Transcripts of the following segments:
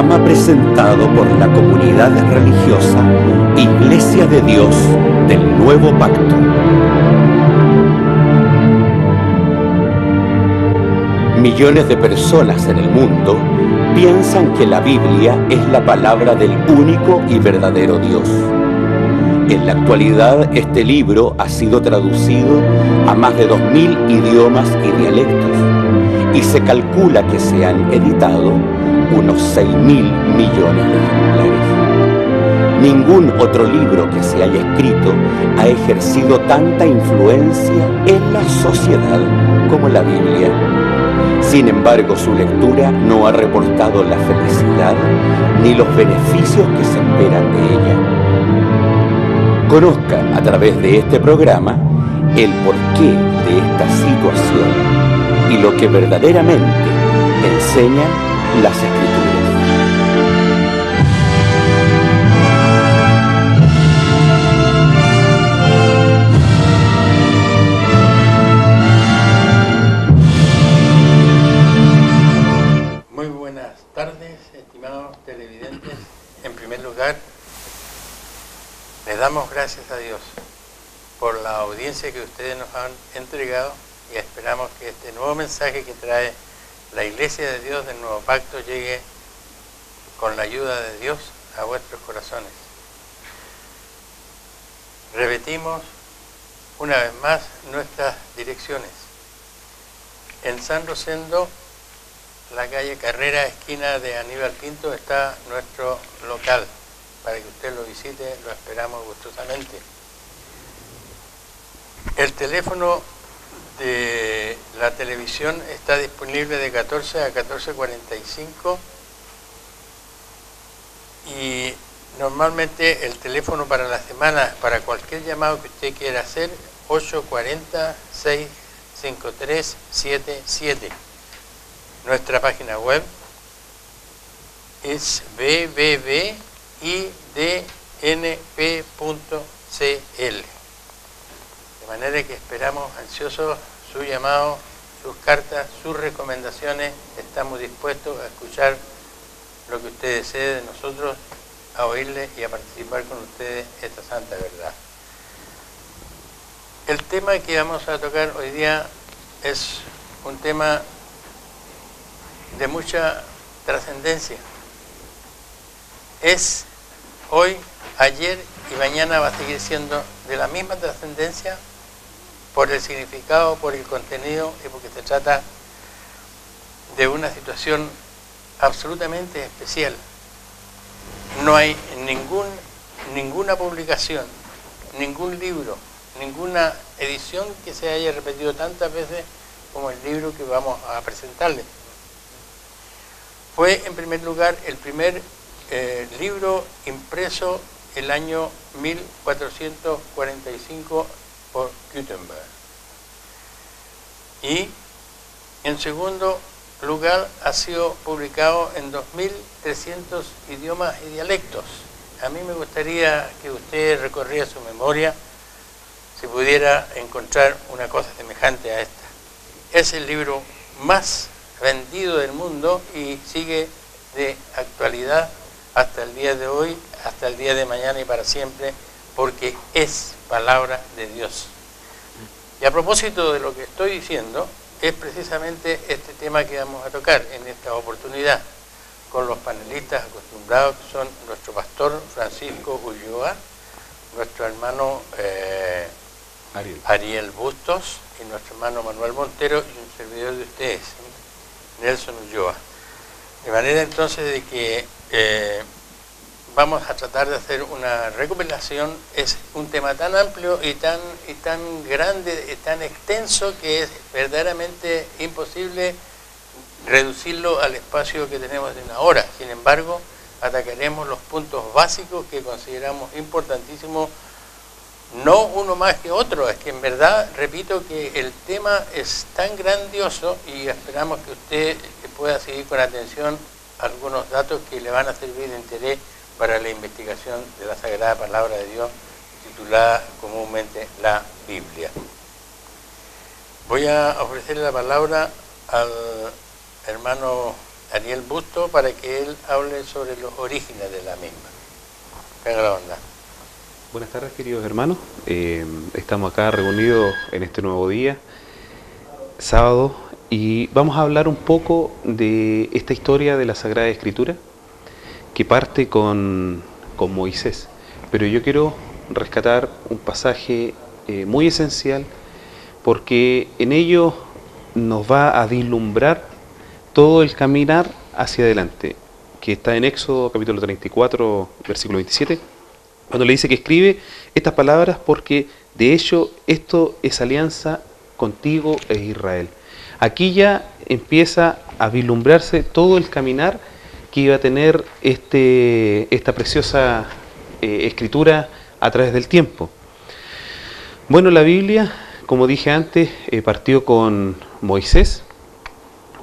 programa presentado por la comunidad religiosa Iglesia de Dios del Nuevo Pacto. Millones de personas en el mundo piensan que la Biblia es la palabra del único y verdadero Dios. En la actualidad, este libro ha sido traducido a más de 2000 idiomas y dialectos, y se calcula que se han editado unos 6.000 millones de ejemplares. Ningún otro libro que se haya escrito ha ejercido tanta influencia en la sociedad como la Biblia. Sin embargo, su lectura no ha reportado la felicidad ni los beneficios que se esperan de ella. Conozca a través de este programa el porqué de esta situación y lo que verdaderamente enseñan las Escrituras. Muy buenas tardes, estimados televidentes. En primer lugar, le damos gracias a Dios por la audiencia que ustedes nos han entregado y esperamos que este nuevo mensaje que trae la Iglesia de Dios del Nuevo Pacto llegue con la ayuda de Dios a vuestros corazones. Repetimos una vez más nuestras direcciones. En San Rosendo, la calle Carrera, esquina de Aníbal Pinto, está nuestro local. Para que usted lo visite, lo esperamos gustosamente. El teléfono de la televisión está disponible de 14 a 14:45 y normalmente el teléfono para la semana, para cualquier llamado que usted quiera hacer, 840-653-77. Nuestra página web es www.idnp.cl. De manera que esperamos ansiosos su llamado, sus cartas, sus recomendaciones. Estamos dispuestos a escuchar lo que usted desee de nosotros, a oírle y a participar con ustedes esta santa verdad. El tema que vamos a tocar hoy día es un tema de mucha trascendencia. Es hoy, ayer y mañana va a seguir siendo de la misma trascendencia por el significado, por el contenido y porque se trata de una situación absolutamente especial. No hay ninguna publicación, ningún libro, ninguna edición que se haya repetido tantas veces como el libro que vamos a presentarle. Fue, en primer lugar, el primer libro impreso el año 1445 por Gutenberg. Y, en segundo lugar, ha sido publicado en 2.300 idiomas y dialectos. A mí me gustaría que usted recorriera su memoria si pudiera encontrar una cosa semejante a esta. Es el libro más vendido del mundo y sigue de actualidad hasta el día de hoy, hasta el día de mañana y para siempre, porque es palabra de Dios. Y a propósito de lo que estoy diciendo, es precisamente este tema que vamos a tocar en esta oportunidad, con los panelistas acostumbrados que son nuestro pastor Francisco Ulloa, nuestro hermano Ariel Bustos y nuestro hermano Manuel Montero y un servidor de ustedes, Nelson Ulloa. De manera entonces de que vamos a tratar de hacer una recopilación. Es un tema tan amplio y tan grande y tan extenso que es verdaderamente imposible reducirlo al espacio que tenemos de una hora. Sin embargo, atacaremos los puntos básicos que consideramos importantísimos, no uno más que otro. Es que en verdad, repito, que el tema es tan grandioso y esperamos que usted pueda seguir con atención algunos datos que le van a servir de interés para la investigación de la Sagrada Palabra de Dios, titulada comúnmente la Biblia. Voy a ofrecerle la palabra al hermano Ariel Busto para que él hable sobre los orígenes de la misma. Venga la onda. Buenas tardes, queridos hermanos. Estamos acá reunidos en este nuevo día, sábado, y vamos a hablar un poco de esta historia de la Sagrada Escritura que parte con Moisés. Pero yo quiero rescatar un pasaje muy esencial porque en ello nos va a vislumbrar todo el caminar hacia adelante, que está en Éxodo capítulo 34, versículo 27, cuando le dice que escribe estas palabras porque de hecho esto es alianza contigo e Israel. Aquí ya empieza a vislumbrarse todo el caminar que iba a tener esta preciosa escritura a través del tiempo. Bueno, la Biblia, como dije antes, partió con Moisés.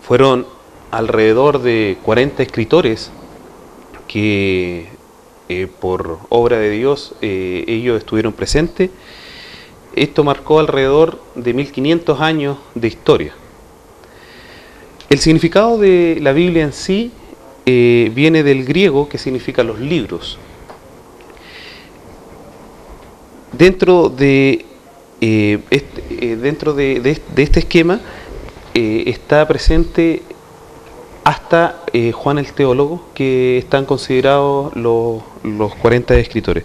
Fueron alrededor de 40 escritores que por obra de Dios ellos estuvieron presentes. Esto marcó alrededor de 1500 años de historia. El significado de la Biblia en sí viene del griego, que significa los libros. Dentro de este esquema está presente hasta Juan el Teólogo, que están considerados los 40 escritores.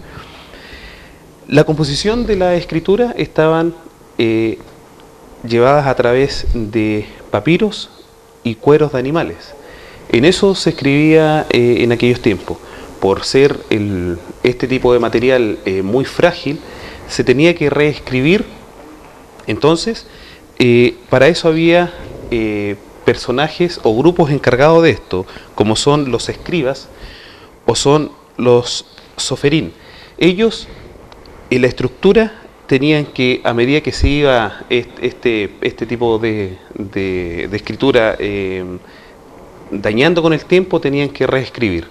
La composición de la escritura estaban llevadas a través de papiros y cueros de animales. En eso se escribía en aquellos tiempos. Por ser este tipo de material muy frágil, se tenía que reescribir. Entonces, para eso había personajes o grupos encargados de esto, como son los escribas o son los soferín. Ellos, en la estructura, tenían que, a medida que se iba este tipo de escritura dañando con el tiempo, tenían que reescribir.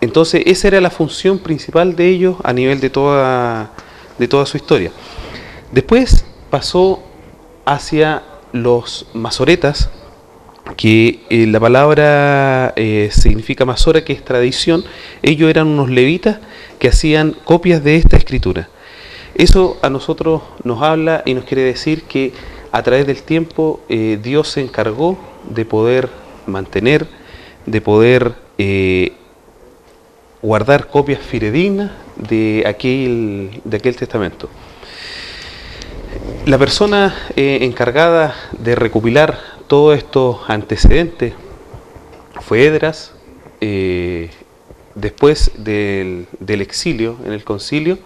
Entonces esa era la función principal de ellos a nivel de toda su historia. Después pasó hacia los masoretas, que la palabra significa masora, que es tradición. Ellos eran unos levitas que hacían copias de esta escritura. Eso a nosotros nos habla y nos quiere decir que a través del tiempo Dios se encargó de poder mantener, de poder guardar copias fidedignas de aquel testamento. La persona encargada de recopilar todos estos antecedentes fue Esdras. Después del exilio, en el concilio,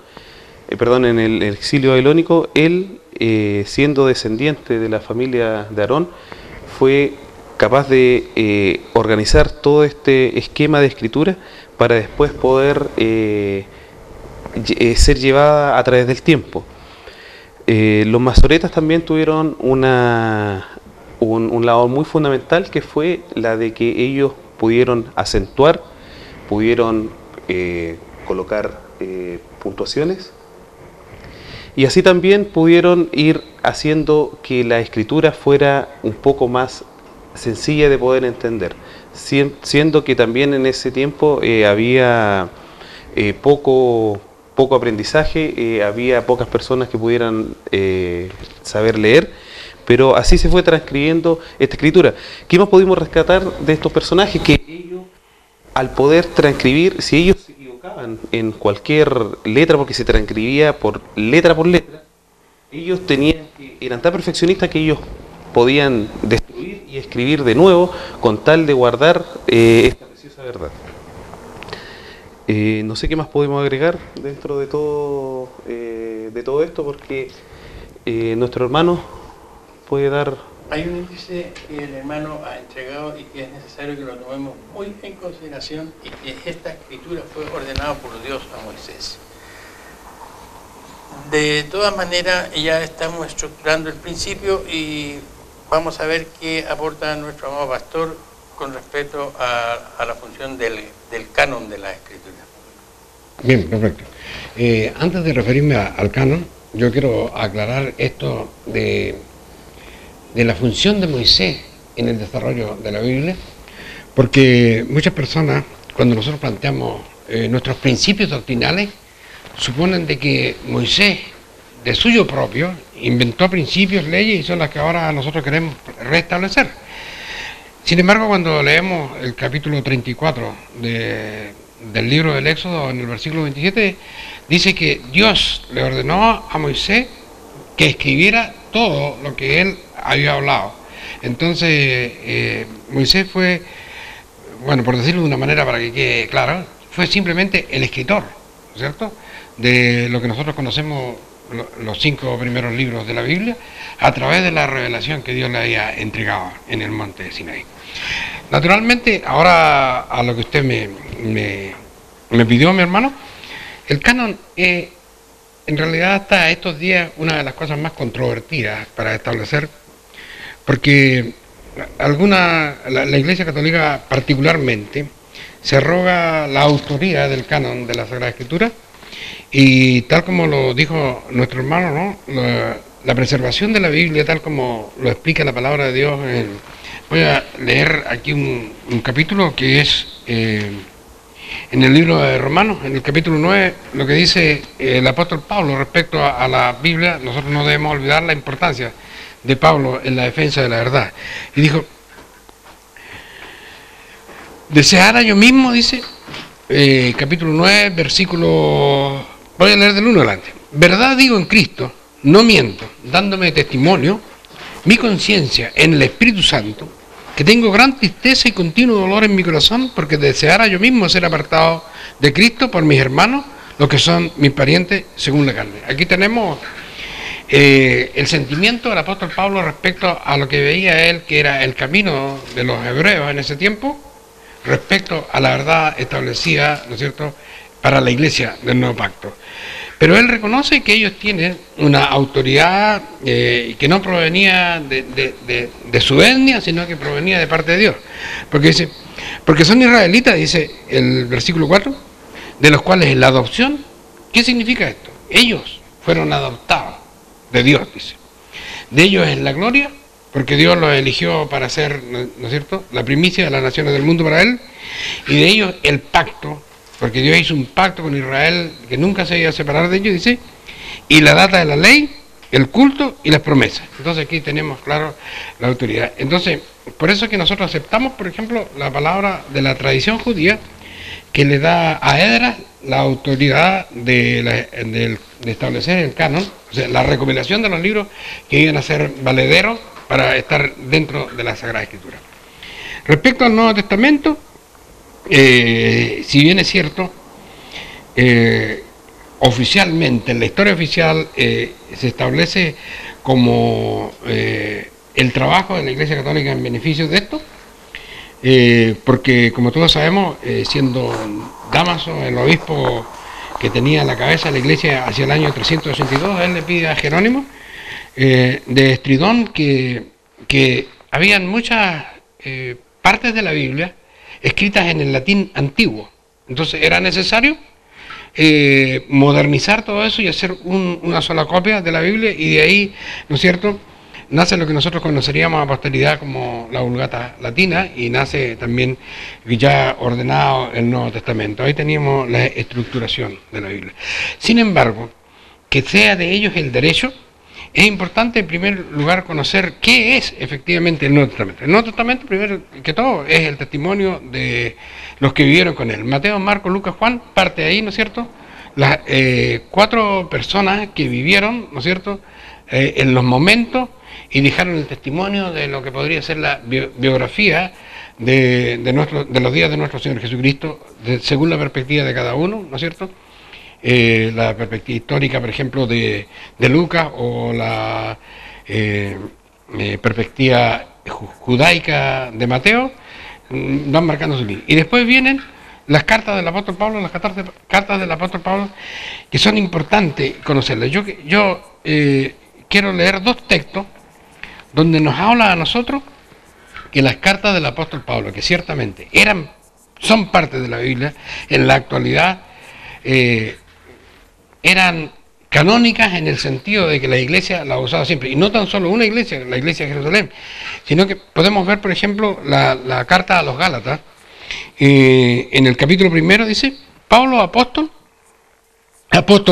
en el exilio babilónico, él, siendo descendiente de la familia de Aarón, fue capaz de organizar todo este esquema de escritura para después poder ser llevada a través del tiempo. Los masoretas también tuvieron un labor muy fundamental, que fue la de que ellos pudieron acentuar, pudieron colocar puntuaciones, y así también pudieron ir haciendo que la escritura fuera un poco más sencilla de poder entender, siendo que también en ese tiempo había poco aprendizaje, había pocas personas que pudieran saber leer, pero así se fue transcribiendo esta escritura. ¿Qué más pudimos rescatar de estos personajes? Que ellos, al poder transcribir, si ellos se equivocaban en cualquier letra, porque se transcribía por letra, ellos eran tan perfeccionistas que ellos podían destruir y escribir de nuevo con tal de guardar esta preciosa verdad. No sé qué más podemos agregar dentro de todo esto, porque nuestro hermano puede dar... Hay un índice que el hermano ha entregado y que es necesario que lo tomemos muy en consideración, y que esta escritura fue ordenada por Dios a Moisés. De todas maneras, ya estamos estructurando el principio y vamos a ver qué aporta nuestro amado pastor con respecto a la función del canon de la escritura. Bien, perfecto. Antes de referirme al canon, yo quiero aclarar esto de la función de Moisés en el desarrollo de la Biblia, Porque muchas personas, cuando nosotros planteamos nuestros principios doctrinales, suponen de que Moisés, de suyo propio, inventó principios, leyes, y son las que ahora nosotros queremos restablecer. Sin embargo, cuando leemos el capítulo 34 del libro del Éxodo, en el versículo 27, dice que Dios le ordenó a Moisés que escribiera todo lo que él había hablado. Entonces, Moisés fue, bueno, por decirlo de una manera para que quede claro, fue simplemente el escritor, ¿cierto?, de lo que nosotros conocemos, los 5 primeros libros de la Biblia, a través de la revelación que Dios le había entregado en el monte de Sinaí. Naturalmente, ahora a lo que usted me pidió, mi hermano, el canon es, en realidad, hasta estos días, una de las cosas más controvertidas para establecer, porque la Iglesia Católica particularmente se arroga la autoría del canon de la Sagrada Escritura, y tal como lo dijo nuestro hermano, ¿no?, la preservación de la Biblia, tal como lo explica la palabra de Dios. Voy a leer aquí un capítulo que es en el libro de Romanos, en el capítulo 9, lo que dice el apóstol Pablo respecto a la Biblia. Nosotros no debemos olvidar la importancia de Pablo en la defensa de la verdad. Y dijo: deseara yo mismo, dice, capítulo 9, versículo, voy a leer del 1 adelante. Verdad digo en Cristo, no miento, dándome testimonio, mi conciencia en el Espíritu Santo, que tengo gran tristeza y continuo dolor en mi corazón, porque deseara yo mismo ser apartado de Cristo por mis hermanos, los que son mis parientes según la carne. Aquí tenemos el sentimiento del apóstol Pablo respecto a lo que veía él, que era el camino de los hebreos en ese tiempo, respecto a la verdad establecida, ¿no es cierto?, para la iglesia del nuevo pacto. Pero él reconoce que ellos tienen una autoridad que no provenía de su etnia, sino que provenía de parte de Dios. Porque dice, porque son israelitas, dice el versículo 4, de los cuales es la adopción. ¿Qué significa esto? Ellos fueron adoptados de Dios, dice. De ellos es la gloria, porque Dios los eligió para ser, ¿no es cierto?, la primicia de las naciones del mundo para él. Y de ellos el pacto, porque Dios hizo un pacto con Israel que nunca se iba a separar de ellos, dice, y la data de la ley, el culto y las promesas. Entonces aquí tenemos claro la autoridad. Entonces, por eso es que nosotros aceptamos, por ejemplo, la palabra de la tradición judía, que le da a Esdras la autoridad de establecer el canon, o sea, la recopilación de los libros que iban a ser valederos para estar dentro de la Sagrada Escritura. Respecto al Nuevo Testamento, si bien es cierto, oficialmente, en la historia oficial, se establece como el trabajo de la Iglesia Católica en beneficio de esto, porque como todos sabemos, siendo Dámaso el obispo que tenía a la cabeza de la Iglesia hacia el año 382, él le pide a Jerónimo de Estridón que habían muchas partes de la Biblia escritas en el latín antiguo. Entonces era necesario modernizar todo eso y hacer una sola copia de la Biblia, y de ahí, ¿no es cierto?, nace lo que nosotros conoceríamos a posteridad como la Vulgata Latina, y nace también ya ordenado el Nuevo Testamento. Ahí teníamos la estructuración de la Biblia. Sin embargo, que sea de ellos el derecho, es importante en primer lugar conocer qué es efectivamente el Nuevo Testamento. El Nuevo Testamento, primero que todo, es el testimonio de los que vivieron con él. Mateo, Marcos, Lucas, Juan, parte de ahí, ¿no es cierto?, las 4 personas que vivieron, ¿no es cierto?, en los momentos, y dejaron el testimonio de lo que podría ser la biografía de los días de nuestro Señor Jesucristo, según la perspectiva de cada uno, ¿no es cierto?, la perspectiva histórica, por ejemplo, de Lucas, o la perspectiva judaica de Mateo, van marcando su línea. Y después vienen las cartas del apóstol Pablo, las cartas del apóstol Pablo, que son importantes conocerlas. Yo quiero leer 2 textos donde nos habla a nosotros que las cartas del apóstol Pablo, que ciertamente son parte de la Biblia, en la actualidad eran canónicas en el sentido de que la iglesia la ha usado siempre, y no tan solo una iglesia, la iglesia de Jerusalén, sino que podemos ver, por ejemplo, la carta a los Gálatas, en el capítulo 1 dice, Pablo apóstol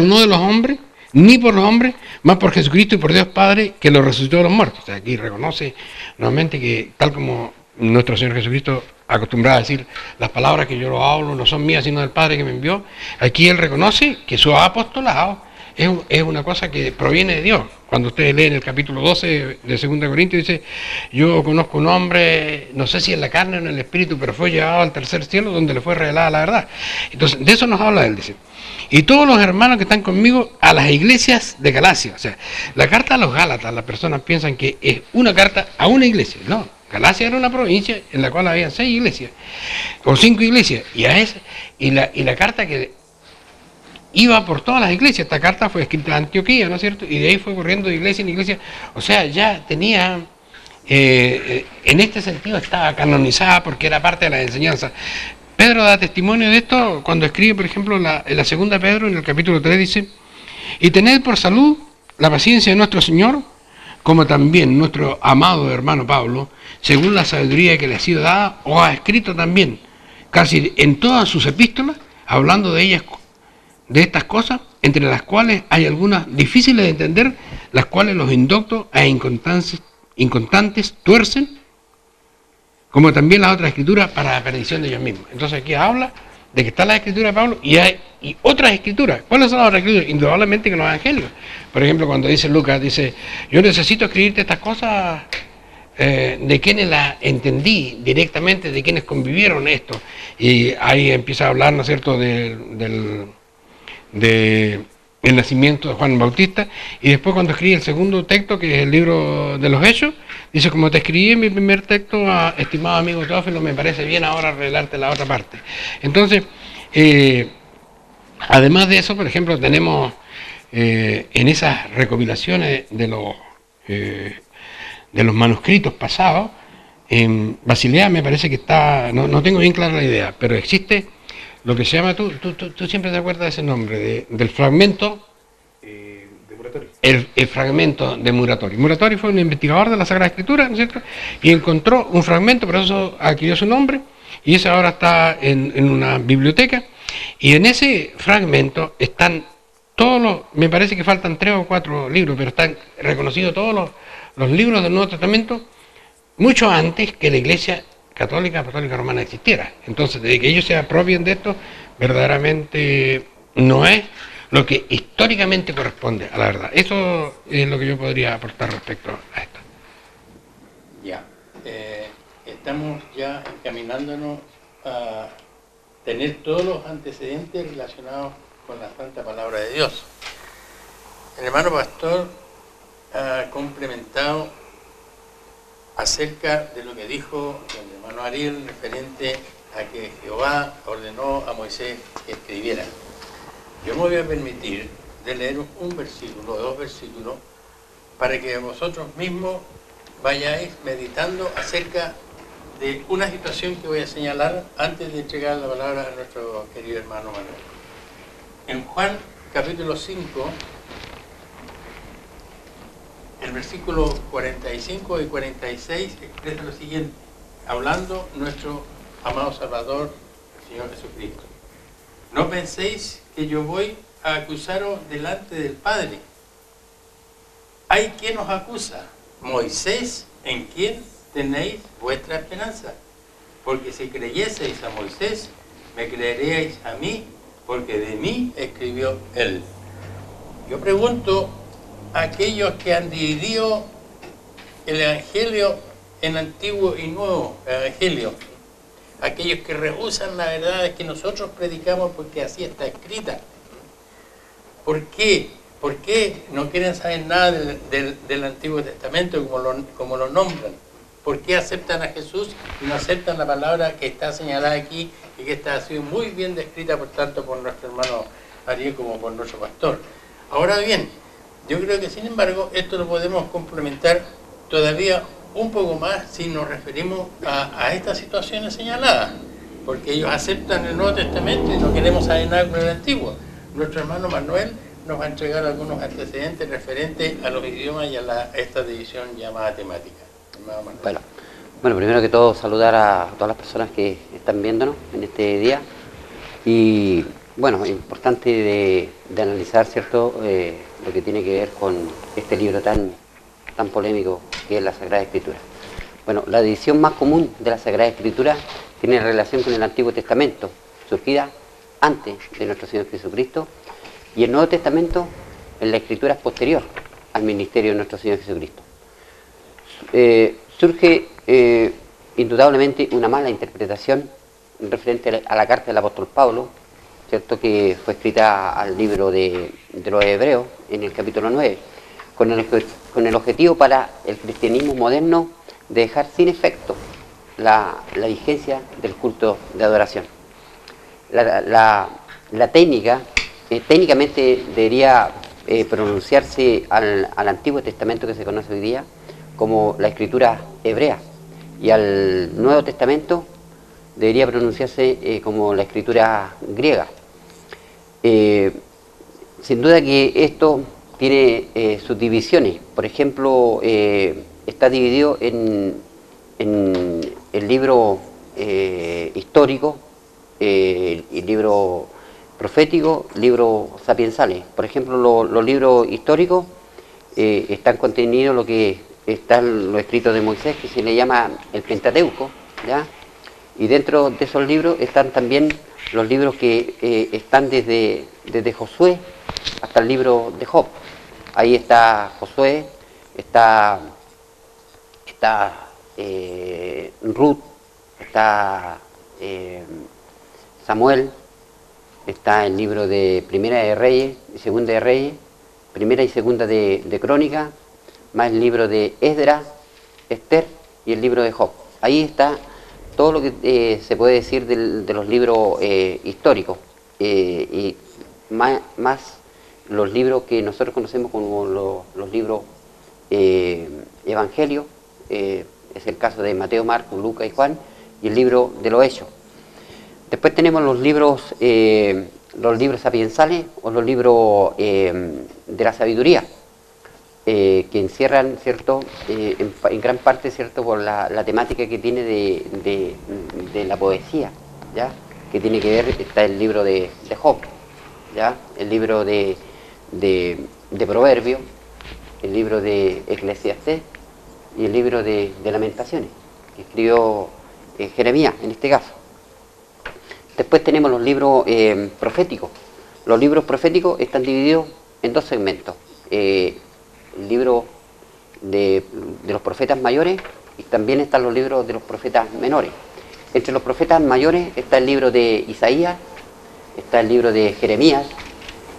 no de los hombres, ni por los hombres, más por Jesucristo y por Dios Padre, que lo resucitó de los muertos. O sea, aquí reconoce nuevamente que, tal como nuestro Señor Jesucristo acostumbraba a decir, las palabras que yo lo hablo no son mías, sino del Padre que me envió, aquí él reconoce que su apostolado es una cosa que proviene de Dios. Cuando ustedes leen el capítulo 12 de 2 Corintios, dice, yo conozco un hombre, no sé si en la carne o en el espíritu, pero fue llevado al tercer cielo donde le fue revelada la verdad. Entonces, de eso nos habla él, dice. Y todos los hermanos que están conmigo a las iglesias de Galacia. O sea, la carta a los Gálatas, las personas piensan que es una carta a una iglesia. No, Galacia era una provincia en la cual había 6 iglesias, o 5 iglesias, y la carta que iba por todas las iglesias. Esta carta fue escrita en Antioquía, ¿no es cierto? Y de ahí fue corriendo de iglesia en iglesia. O sea, ya tenía, en este sentido estaba canonizada porque era parte de la enseñanza. Pedro da testimonio de esto cuando escribe, por ejemplo, en la segunda Pedro, en el capítulo 3, dice, y tened por salud la paciencia de nuestro Señor, como también nuestro amado hermano Pablo, según la sabiduría que le ha sido dada, os ha escrito también, casi en todas sus epístolas, hablando de ellas, de estas cosas, entre las cuales hay algunas difíciles de entender, las cuales los indoctos e inconstantes tuercen, como también las otras escrituras para la perdición de ellos mismos. Entonces aquí habla de que está la escritura de Pablo y hay otras escrituras. ¿Cuáles son las otras escrituras? Indudablemente que los evangelios. Por ejemplo, cuando dice Lucas, dice, yo necesito escribirte estas cosas de quienes las entendí directamente, de quienes convivieron esto. Y ahí empieza a hablar, ¿no es cierto?, del nacimiento de Juan Bautista, y después cuando escribe el segundo texto, que es el libro de los Hechos, dice, como te escribí en mi primer texto, estimado amigo Teófilo, me parece bien ahora revelarte la otra parte. Entonces, además de eso, por ejemplo, tenemos en esas recopilaciones de los manuscritos pasados, en Basilea me parece que está, no tengo bien clara la idea, pero existe lo que se llama, tú siempre te acuerdas de ese nombre, del fragmento, de Muratori. El fragmento de Muratori. Muratori fue un investigador de la Sagrada Escritura, ¿no es cierto? Y encontró un fragmento, por eso adquirió su nombre, y ese ahora está en una biblioteca, y en ese fragmento están todos los, me parece que faltan 3 o 4 libros, pero están reconocidos todos los libros del Nuevo Testamento, mucho antes que la Iglesia católica romana existiera. Entonces, de que ellos se apropien de esto, verdaderamente no es lo que históricamente corresponde a la verdad. Eso es lo que yo podría aportar respecto a esto. Ya, estamos ya encaminándonos a tener todos los antecedentes relacionados con la Santa Palabra de Dios. El hermano pastor ha complementado acerca de lo que dijo el hermano Ariel referente a que Jehová ordenó a Moisés que escribiera. Yo me voy a permitir de leer un versículo, 2 versículos, para que vosotros mismos vayáis meditando acerca de una situación que voy a señalar antes de entregar la palabra a nuestro querido hermano Manuel. En Juan capítulo 5, el versículo 45 y 46 expresa lo siguiente, hablando nuestro amado Salvador, el Señor Jesucristo. No penséis que yo voy a acusaros delante del Padre. Hay quien os acusa, Moisés, en quien tenéis vuestra esperanza. Porque si creyeseis a Moisés, me creeríais a mí, porque de mí escribió él. Yo pregunto a aquellos que han dividido el Evangelio en Antiguo y Nuevo Evangelio, aquellos que rehusan la verdad que nosotros predicamos porque así está escrita. ¿Por qué? ¿Por qué no quieren saber nada del Antiguo Testamento como lo nombran? ¿Por qué aceptan a Jesús y no aceptan la palabra que está señalada aquí y que está sido muy bien descrita por tanto por nuestro hermano Ariel como por nuestro pastor? Ahora bien, yo creo que sin embargo esto lo podemos complementar todavía un poco más si nos referimos a estas situaciones señaladas, porque ellos aceptan el Nuevo Testamento y no queremos saber nada con el Antiguo. Nuestro hermano Manuel nos va a entregar algunos antecedentes referentes a los idiomas y a esta división llamada temática. Bueno, primero que todo saludar a todas las personas que están viéndonos en este día y bueno, es importante de analizar, ¿cierto?, lo que tiene que ver con este libro tan polémico que es la Sagrada Escritura. Bueno, la división más común de la Sagrada Escritura tiene relación con el Antiguo Testamento, surgida antes de nuestro Señor Jesucristo, y el Nuevo Testamento en la escritura posterior al ministerio de nuestro Señor Jesucristo. Surge indudablemente una mala interpretación referente a la carta del apóstol Pablo, ¿cierto?, que fue escrita al libro de los Hebreos en el capítulo 9, con el objetivo para el cristianismo moderno de dejar sin efecto la vigencia del culto de adoración. La técnica, técnicamente debería pronunciarse al Antiguo Testamento que se conoce hoy día como la escritura hebrea, y al Nuevo Testamento debería pronunciarse como la escritura griega. Sin duda que esto tiene sus divisiones. Por ejemplo, está dividido en el libro histórico, el libro profético, libros sapiensales. Por ejemplo, los libros históricos están contenidos lo que están los escritos de Moisés, que se le llama el Pentateuco, ¿ya? Y dentro de esos libros están también los libros que están desde Josué hasta el libro de Job. Ahí está Josué, está Ruth, está Samuel, está el libro de Primera de Reyes y Segunda de Reyes, Primera y Segunda de Crónica, más el libro de Esdras, Esther y el libro de Job. Ahí está todo lo que se puede decir de los libros históricos, y más los libros que nosotros conocemos como los libros evangelios, es el caso de Mateo, Marcos, Lucas y Juan, y el libro de los Hechos. Después tenemos los libros sapiensales o los libros de la sabiduría, que encierran, ¿cierto?, en gran parte, ¿cierto?, por la temática que tiene de la poesía, ¿ya?, que tiene que ver, está el libro de Job, ¿ya?, el libro de Proverbios, el libro de Eclesiastés y el libro de Lamentaciones, que escribió Jeremías en este caso. Después tenemos los libros proféticos. Los libros proféticos están divididos en dos segmentos. El libro de los profetas mayores, y también están los libros de los profetas menores. Entre los profetas mayores está el libro de Isaías, está el libro de Jeremías,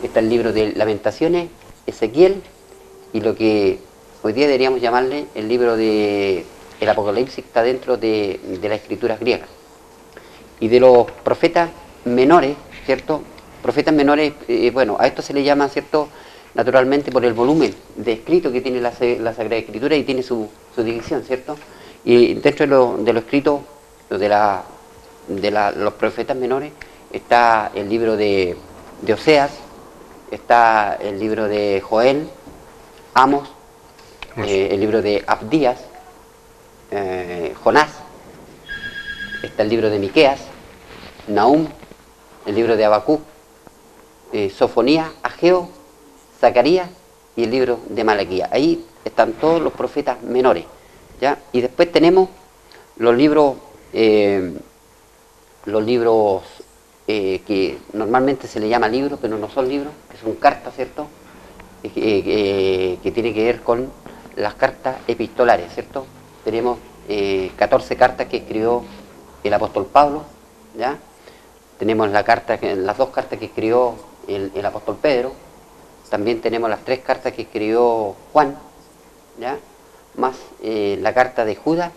está el libro de Lamentaciones, Ezequiel, y lo que hoy día deberíamos llamarle el libro de el Apocalipsis, que está dentro de las escrituras griegas. Y de los profetas menores, ¿cierto? Profetas menores, bueno, a esto se le llama, ¿cierto?, naturalmente por el volumen de escrito que tiene la Sagrada Escritura, y tiene su división, ¿cierto? Y dentro de lo escrito de los profetas menores está el libro de Oseas, está el libro de Joel, Amos, el libro de Abdías, Jonás, está el libro de Miqueas, Nahum, el libro de Habacuc, Sofonías, Ageo, Zacarías y el libro de Malaquías. Ahí están todos los profetas menores, ¿ya? Y después tenemos los libros que normalmente se le llama libros, pero no son libros, que son cartas, ¿cierto?, que tiene que ver con las cartas epistolares, ¿cierto? Tenemos 14 cartas que escribió el apóstol Pablo, ¿ya? Tenemos las dos cartas que escribió el apóstol Pedro. También tenemos las 3 cartas que escribió Juan, ¿ya?, más la carta de Judas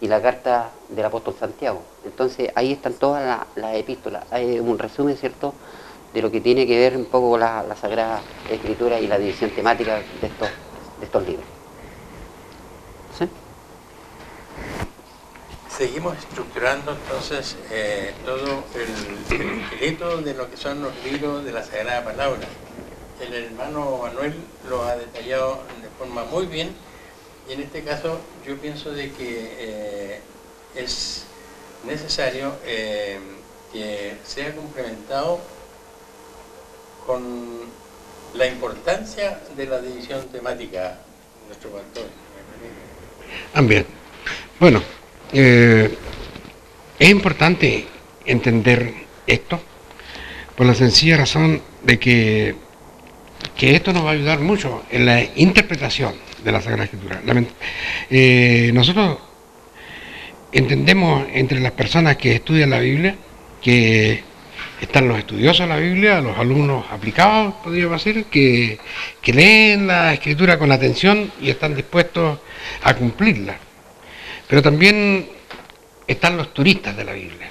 y la carta del apóstol Santiago. Entonces ahí están todas las epístolas. Hay un resumen, ¿cierto?, de lo que tiene que ver un poco con la Sagrada Escritura y la división temática de estos libros. ¿Sí? Seguimos estructurando entonces todo el esqueleto de lo que son los libros de la Sagrada Palabra. el hermano Manuel lo ha detallado de forma muy bien, y en este caso yo pienso de que es necesario que sea complementado con la importancia de la división temática de nuestro pastor. Bien. Bueno, es importante entender esto por la sencilla razón de que esto nos va a ayudar mucho en la interpretación de la Sagrada Escritura. Nosotros entendemos entre las personas que estudian la Biblia que están los estudiosos de la Biblia, los alumnos aplicados, podríamos decir, que leen la Escritura con atención y están dispuestos a cumplirla. Pero también están los turistas de la Biblia.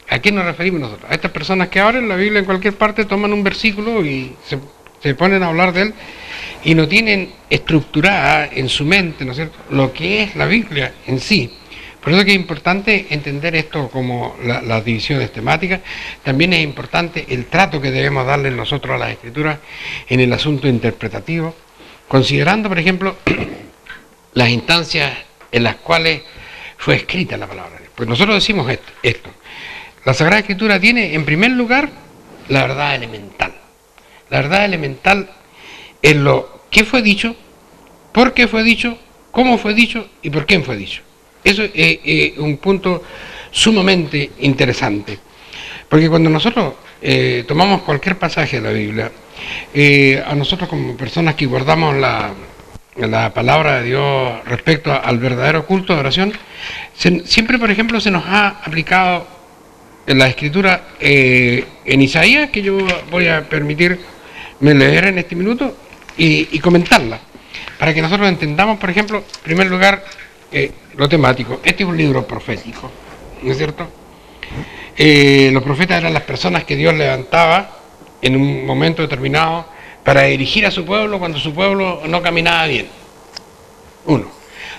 ¿A qué nos referimos nosotros? A estas personas que abren la Biblia en cualquier parte, toman un versículo y se ponen a hablar de él y no tienen estructurada en su mente, ¿no es cierto?, lo que es la Biblia en sí. Por eso que es importante entender esto como las divisiones temáticas. También es importante el trato que debemos darle nosotros a las Escrituras en el asunto interpretativo, considerando, por ejemplo, las instancias en las cuales fue escrita la palabra de Dios. Pues nosotros decimos esto. La Sagrada Escritura tiene, en primer lugar, la verdad elemental. La verdad elemental es lo que fue dicho, por qué fue dicho, cómo fue dicho y por quién fue dicho. Eso es un punto sumamente interesante, porque cuando nosotros tomamos cualquier pasaje de la Biblia, a nosotros como personas que guardamos la palabra de Dios respecto al verdadero culto de oración, siempre, por ejemplo, se nos ha aplicado en la Escritura en Isaías, que yo voy a permitirme leer en este minuto y comentarla, para que nosotros entendamos, por ejemplo, en primer lugar, lo temático. Este es un libro profético, ¿no es cierto? Los profetas eran las personas que Dios levantaba en un momento determinado para dirigir a su pueblo cuando su pueblo no caminaba bien. Uno.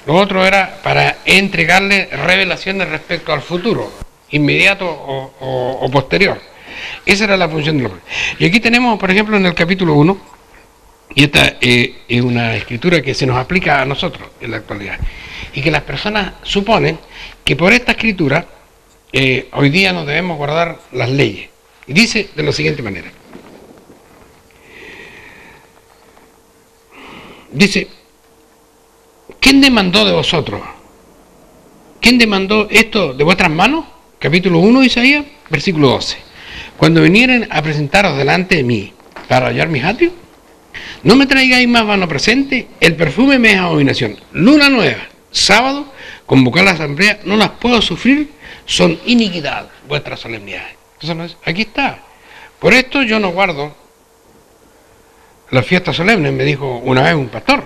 Lo otro era para entregarle revelaciones respecto al futuro, inmediato o posterior. Esa era la función de los profetas. Y aquí tenemos, por ejemplo, en el capítulo 1, y esta es una escritura que se nos aplica a nosotros en la actualidad, y que las personas suponen que por esta escritura hoy día nos debemos guardar las leyes. Y dice de la siguiente manera. Dice, ¿quién demandó de vosotros? ¿Quién demandó esto de vuestras manos? Capítulo 1 de Isaías, versículo 12. Cuando vinieren a presentaros delante de mí para hallar mis atrios, no me traigáis más vano presente, el perfume me es abominación. Luna nueva, sábado, convocar la asamblea, no las puedo sufrir, son iniquidad vuestras solemnidades. Entonces, aquí está. Por esto yo no guardo las fiestas solemnes, me dijo una vez un pastor.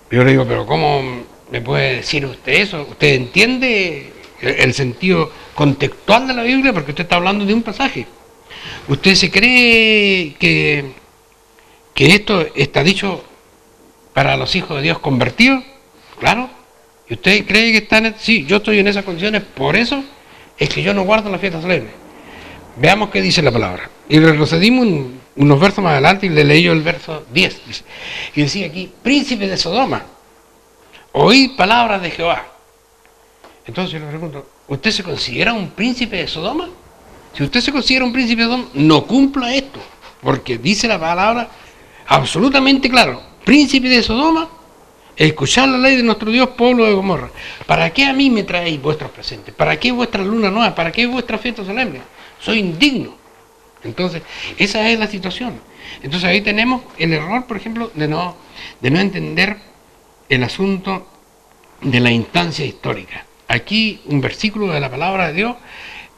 Yo le digo, pero ¿cómo me puede decir usted eso? ¿Usted entiende el sentido contextual de la Biblia? Porque usted está hablando de un pasaje. ¿Usted se cree que esto está dicho para los hijos de Dios convertidos? Claro. ¿Y usted cree que están? Sí, yo estoy en esas condiciones, por eso es que yo no guardo las fiestas solemnes. Veamos qué dice la palabra. Y retrocedimos unos versos más adelante y le leí yo el verso 10. Dice, y decía aquí, príncipe de Sodoma, oíd palabras de Jehová. Entonces yo le pregunto, ¿usted se considera un príncipe de Sodoma? Si usted se considera un príncipe de Sodoma, no cumpla esto, porque dice la palabra absolutamente claro, príncipe de Sodoma, escuchad la ley de nuestro Dios, pueblo de Gomorra. ¿Para qué a mí me traéis vuestros presentes? ¿Para qué vuestra luna nueva? ¿Para qué vuestra fiesta solemne? Soy indigno. Entonces, esa es la situación. Entonces ahí tenemos el error, por ejemplo, de no entender el asunto de la instancia histórica. Aquí un versículo de la palabra de Dios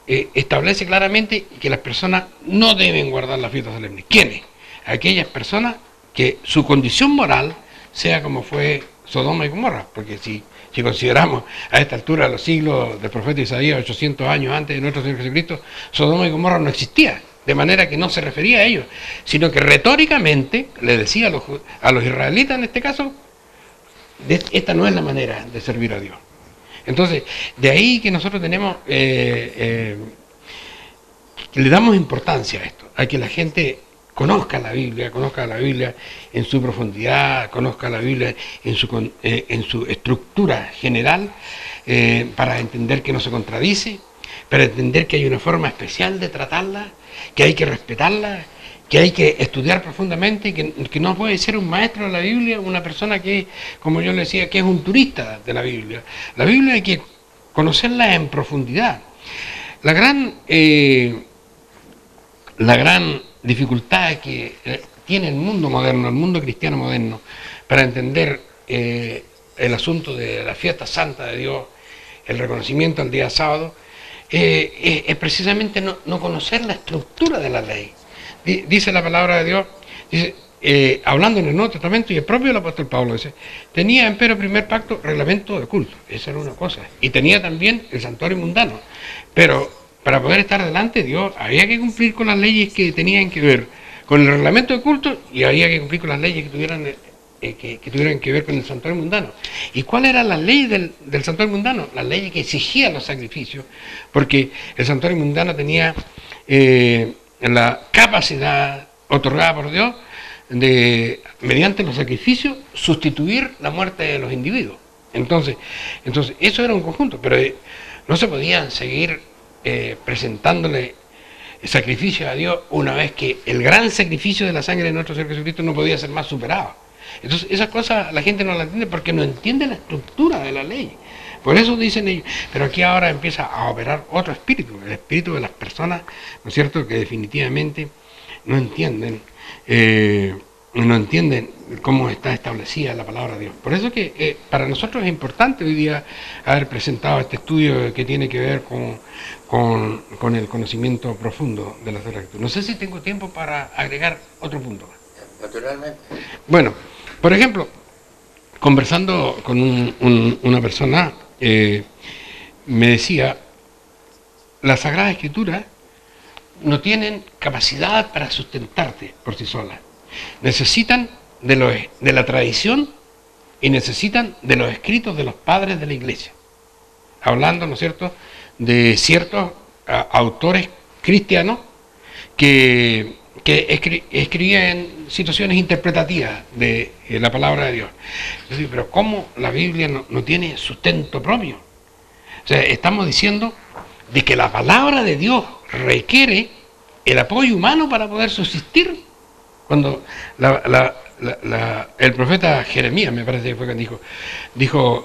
establece claramente que las personas no deben guardar la fiesta solemne. ¿Quiénes? Aquellas personas que su condición moral sea como fue Sodoma y Gomorra, porque si consideramos a esta altura los siglos del profeta Isaías, 800 años antes de nuestro Señor Jesucristo, Sodoma y Gomorra no existía, de manera que no se refería a ellos, sino que retóricamente le decía a los israelitas en este caso, esta no es la manera de servir a Dios. Entonces, de ahí que nosotros tenemos, le damos importancia a esto, a que la gente conozca la Biblia en su profundidad, conozca la Biblia en su estructura general, para entender que no se contradice, para entender que hay una forma especial de tratarla, que hay que respetarla, que hay que estudiar profundamente, que no puede ser un maestro de la Biblia una persona que, como yo le decía, que es un turista de la Biblia. La Biblia hay que conocerla en profundidad. La gran dificultad que tiene el mundo moderno, el mundo cristiano moderno, para entender el asunto de la fiesta santa de Dios, el reconocimiento al día sábado, es precisamente no conocer la estructura de la ley. Dice la palabra de Dios, dice, hablando en el Nuevo Testamento, y el propio el apóstol Pablo dice, tenía empero primer pacto reglamento de culto, esa era una cosa, y tenía también el santuario mundano, pero para poder estar delante de Dios había que cumplir con las leyes que tenían que ver con el reglamento de culto, y había que cumplir con las leyes que tuvieran que ver con el santuario mundano. ¿Y cuál era la ley del santuario mundano? La ley que exigía los sacrificios, porque el santuario mundano tenía la capacidad otorgada por Dios de, mediante los sacrificios, sustituir la muerte de los individuos. Entonces eso era un conjunto, pero no se podían seguir presentándole sacrificios a Dios una vez que el gran sacrificio de la sangre de nuestro Señor Jesucristo no podía ser más superado. Entonces esas cosas la gente no las entiende porque no entiende la estructura de la ley. Por eso dicen ellos, pero aquí ahora empieza a operar otro espíritu, el espíritu de las personas, ¿no es cierto?, que definitivamente no entienden cómo está establecida la palabra de Dios. Por eso que para nosotros es importante hoy día haber presentado este estudio que tiene que ver con el conocimiento profundo de la Sagrada Escritura. No sé si tengo tiempo para agregar otro punto. Naturalmente. Bueno, por ejemplo, conversando con una persona, me decía, la Sagrada Escritura no tienen capacidad para sustentarte por sí solas. Necesitan de la tradición y necesitan de los escritos de los padres de la Iglesia. Hablando, ¿no es cierto?, de ciertos autores cristianos que escribían situaciones interpretativas de la palabra de Dios. Es decir, pero ¿cómo la Biblia no tiene sustento propio? O sea, estamos diciendo de que la palabra de Dios requiere el apoyo humano para poder subsistir. Cuando el profeta Jeremías, me parece que fue quien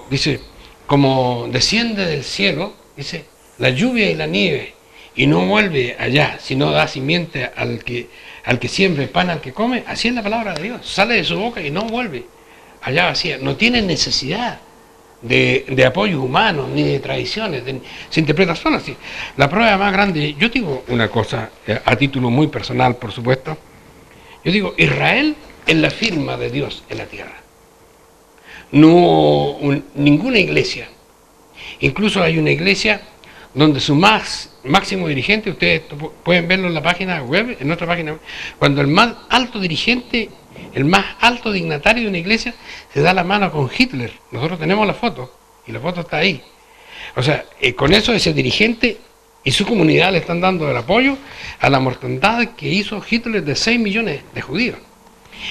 dice, como desciende del cielo, dice, la lluvia y la nieve, y no vuelve allá, sino da simiente al que siembra, pan al que come, así es la palabra de Dios, sale de su boca y no vuelve allá vacía, no tiene necesidad de apoyos humanos, ni de tradiciones, se interpreta solo así. La prueba más grande, yo digo una cosa, a título muy personal, por supuesto, yo digo, Israel es la firma de Dios en la tierra. No ninguna iglesia, incluso hay una iglesia donde su máximo dirigente, ustedes pueden verlo en la página web, en nuestra página web, cuando el más alto dirigente, el más alto dignatario de una iglesia se da la mano con Hitler. Nosotros tenemos la foto, y la foto está ahí. O sea, con eso ese dirigente y su comunidad le están dando el apoyo a la mortandad que hizo Hitler de 6 millones de judíos.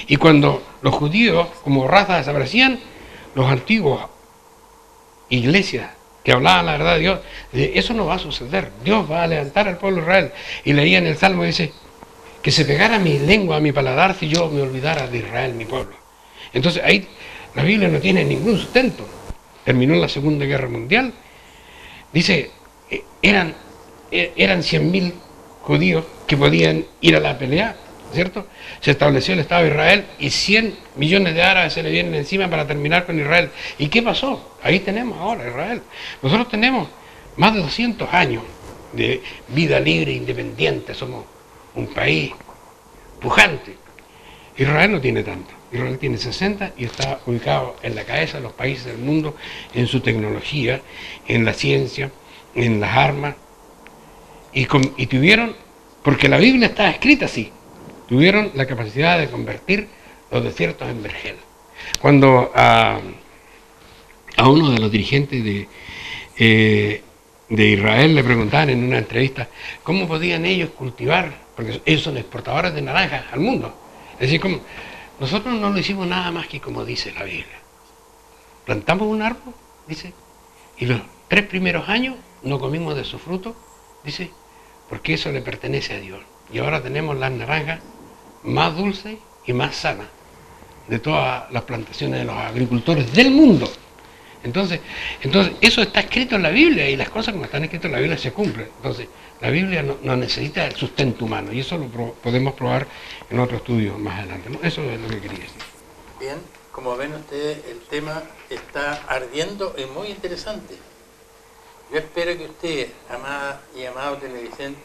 Y cuando los judíos como raza desaparecían, los antiguos iglesias que hablaban la verdad de Dios, eso no va a suceder, Dios va a levantar al pueblo de Israel. Y leía en el Salmo, dice, que se pegara mi lengua a mi paladar si yo me olvidara de Israel, mi pueblo. Entonces ahí la Biblia no tiene ningún sustento. Terminó la Segunda Guerra Mundial, dice, eran 100.000 judíos que podían ir a la pelea, ¿cierto? Se estableció el Estado de Israel y 100 millones de árabes se le vienen encima para terminar con Israel. ¿Y qué pasó? Ahí tenemos ahora Israel. Nosotros tenemos más de 200 años de vida libre e independiente, somos un país pujante. Israel no tiene tanto, Israel tiene 60 y está ubicado en la cabeza de los países del mundo en su tecnología, en la ciencia, en las armas, y tuvieron, porque la Biblia está escrita así, tuvieron la capacidad de convertir los desiertos en vergel. Cuando a uno de los dirigentes de Israel le preguntaban en una entrevista cómo podían ellos cultivar porque ellos son exportadores de naranjas al mundo. Es decir, como nosotros no lo hicimos nada más que como dice la Biblia. Plantamos un árbol, dice, y los 3 primeros años no comimos de su fruto, dice, porque eso le pertenece a Dios. Y ahora tenemos las naranjas más dulces y más sanas de todas las plantaciones de los agricultores del mundo. Entonces eso está escrito en la Biblia, y las cosas como están escritas en la Biblia se cumplen. Entonces, la Biblia no necesita el sustento humano, y eso lo podemos probar en otro estudio más adelante, ¿no? Eso es lo que quería decir. Bien, como ven ustedes, el tema está ardiendo y muy interesante. Yo espero que usted, amada y amado televidente,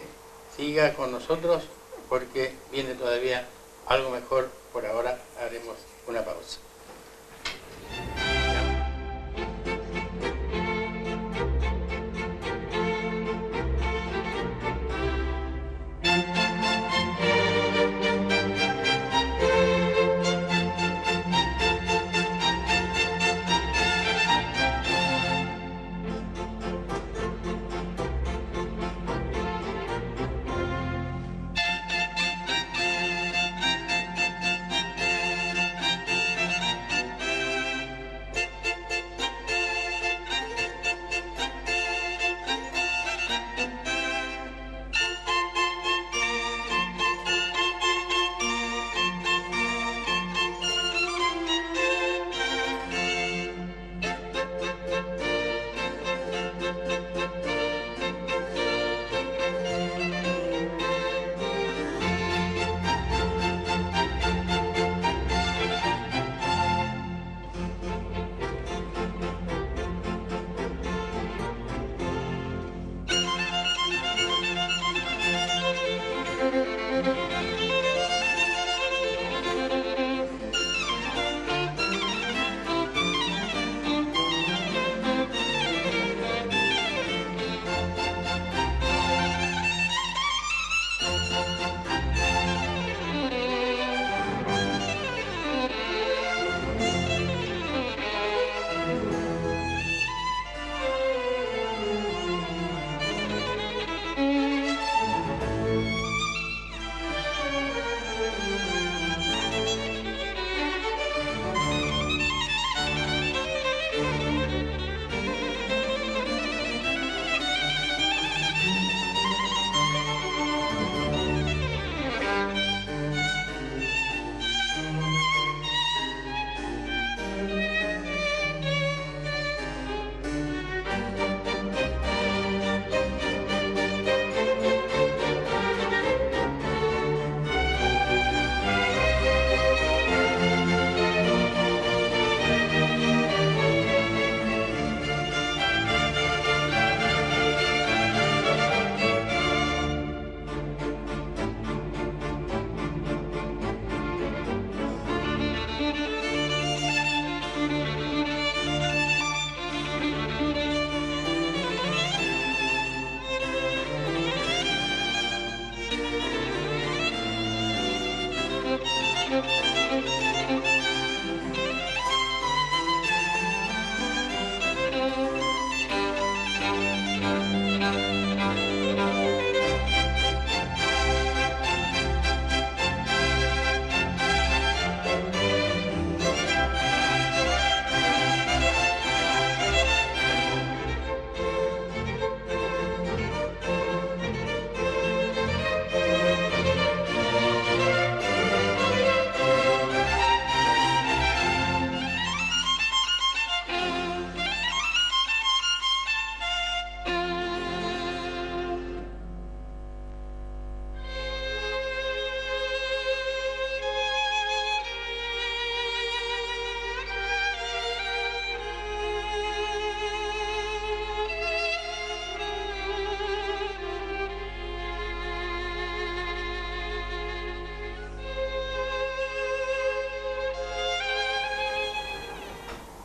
siga con nosotros, porque viene todavía algo mejor. Por ahora haremos una pausa.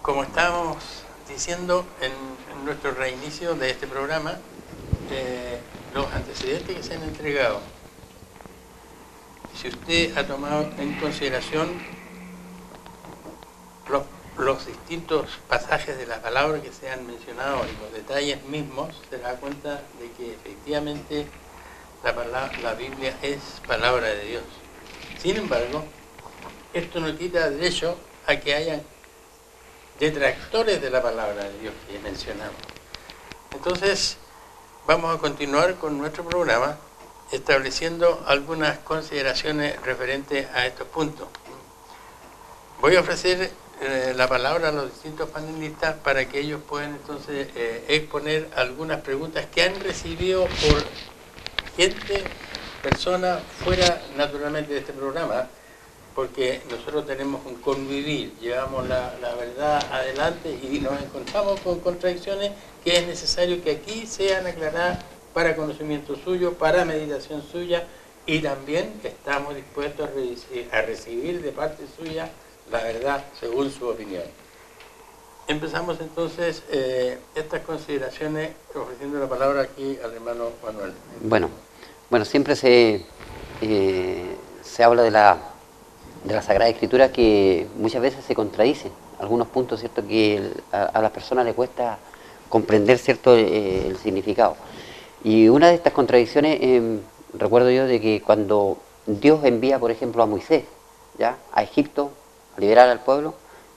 Como estábamos diciendo en nuestro reinicio de este programa, los antecedentes que se han entregado, si usted ha tomado en consideración los distintos pasajes de la palabra que se han mencionado y los detalles mismos, se da cuenta de que efectivamente la Biblia es palabra de Dios. Sin embargo, esto no quita derecho a que hayan detractores de la palabra de Dios que mencionamos. Entonces, vamos a continuar con nuestro programa estableciendo algunas consideraciones referentes a estos puntos. Voy a ofrecer la palabra a los distintos panelistas para que ellos puedan entonces exponer algunas preguntas que han recibido por gente, personas fuera naturalmente de este programa, porque nosotros tenemos un convivir, llevamos la verdad adelante y nos encontramos con contradicciones que es necesario que aquí sean aclaradas para conocimiento suyo, para meditación suya, y también estamos dispuestos a recibir de parte suya la verdad según su opinión. Empezamos entonces estas consideraciones ofreciendo la palabra aquí al hermano Manuel. Bueno, siempre se habla de la Sagrada Escritura, que muchas veces se contradicen algunos puntos, ¿cierto?, que a las personas les cuesta comprender, ¿cierto?, el significado. Y una de estas contradicciones, recuerdo yo, de que cuando Dios envía, por ejemplo, a Moisés, ¿ya?, a Egipto, a liberar al pueblo,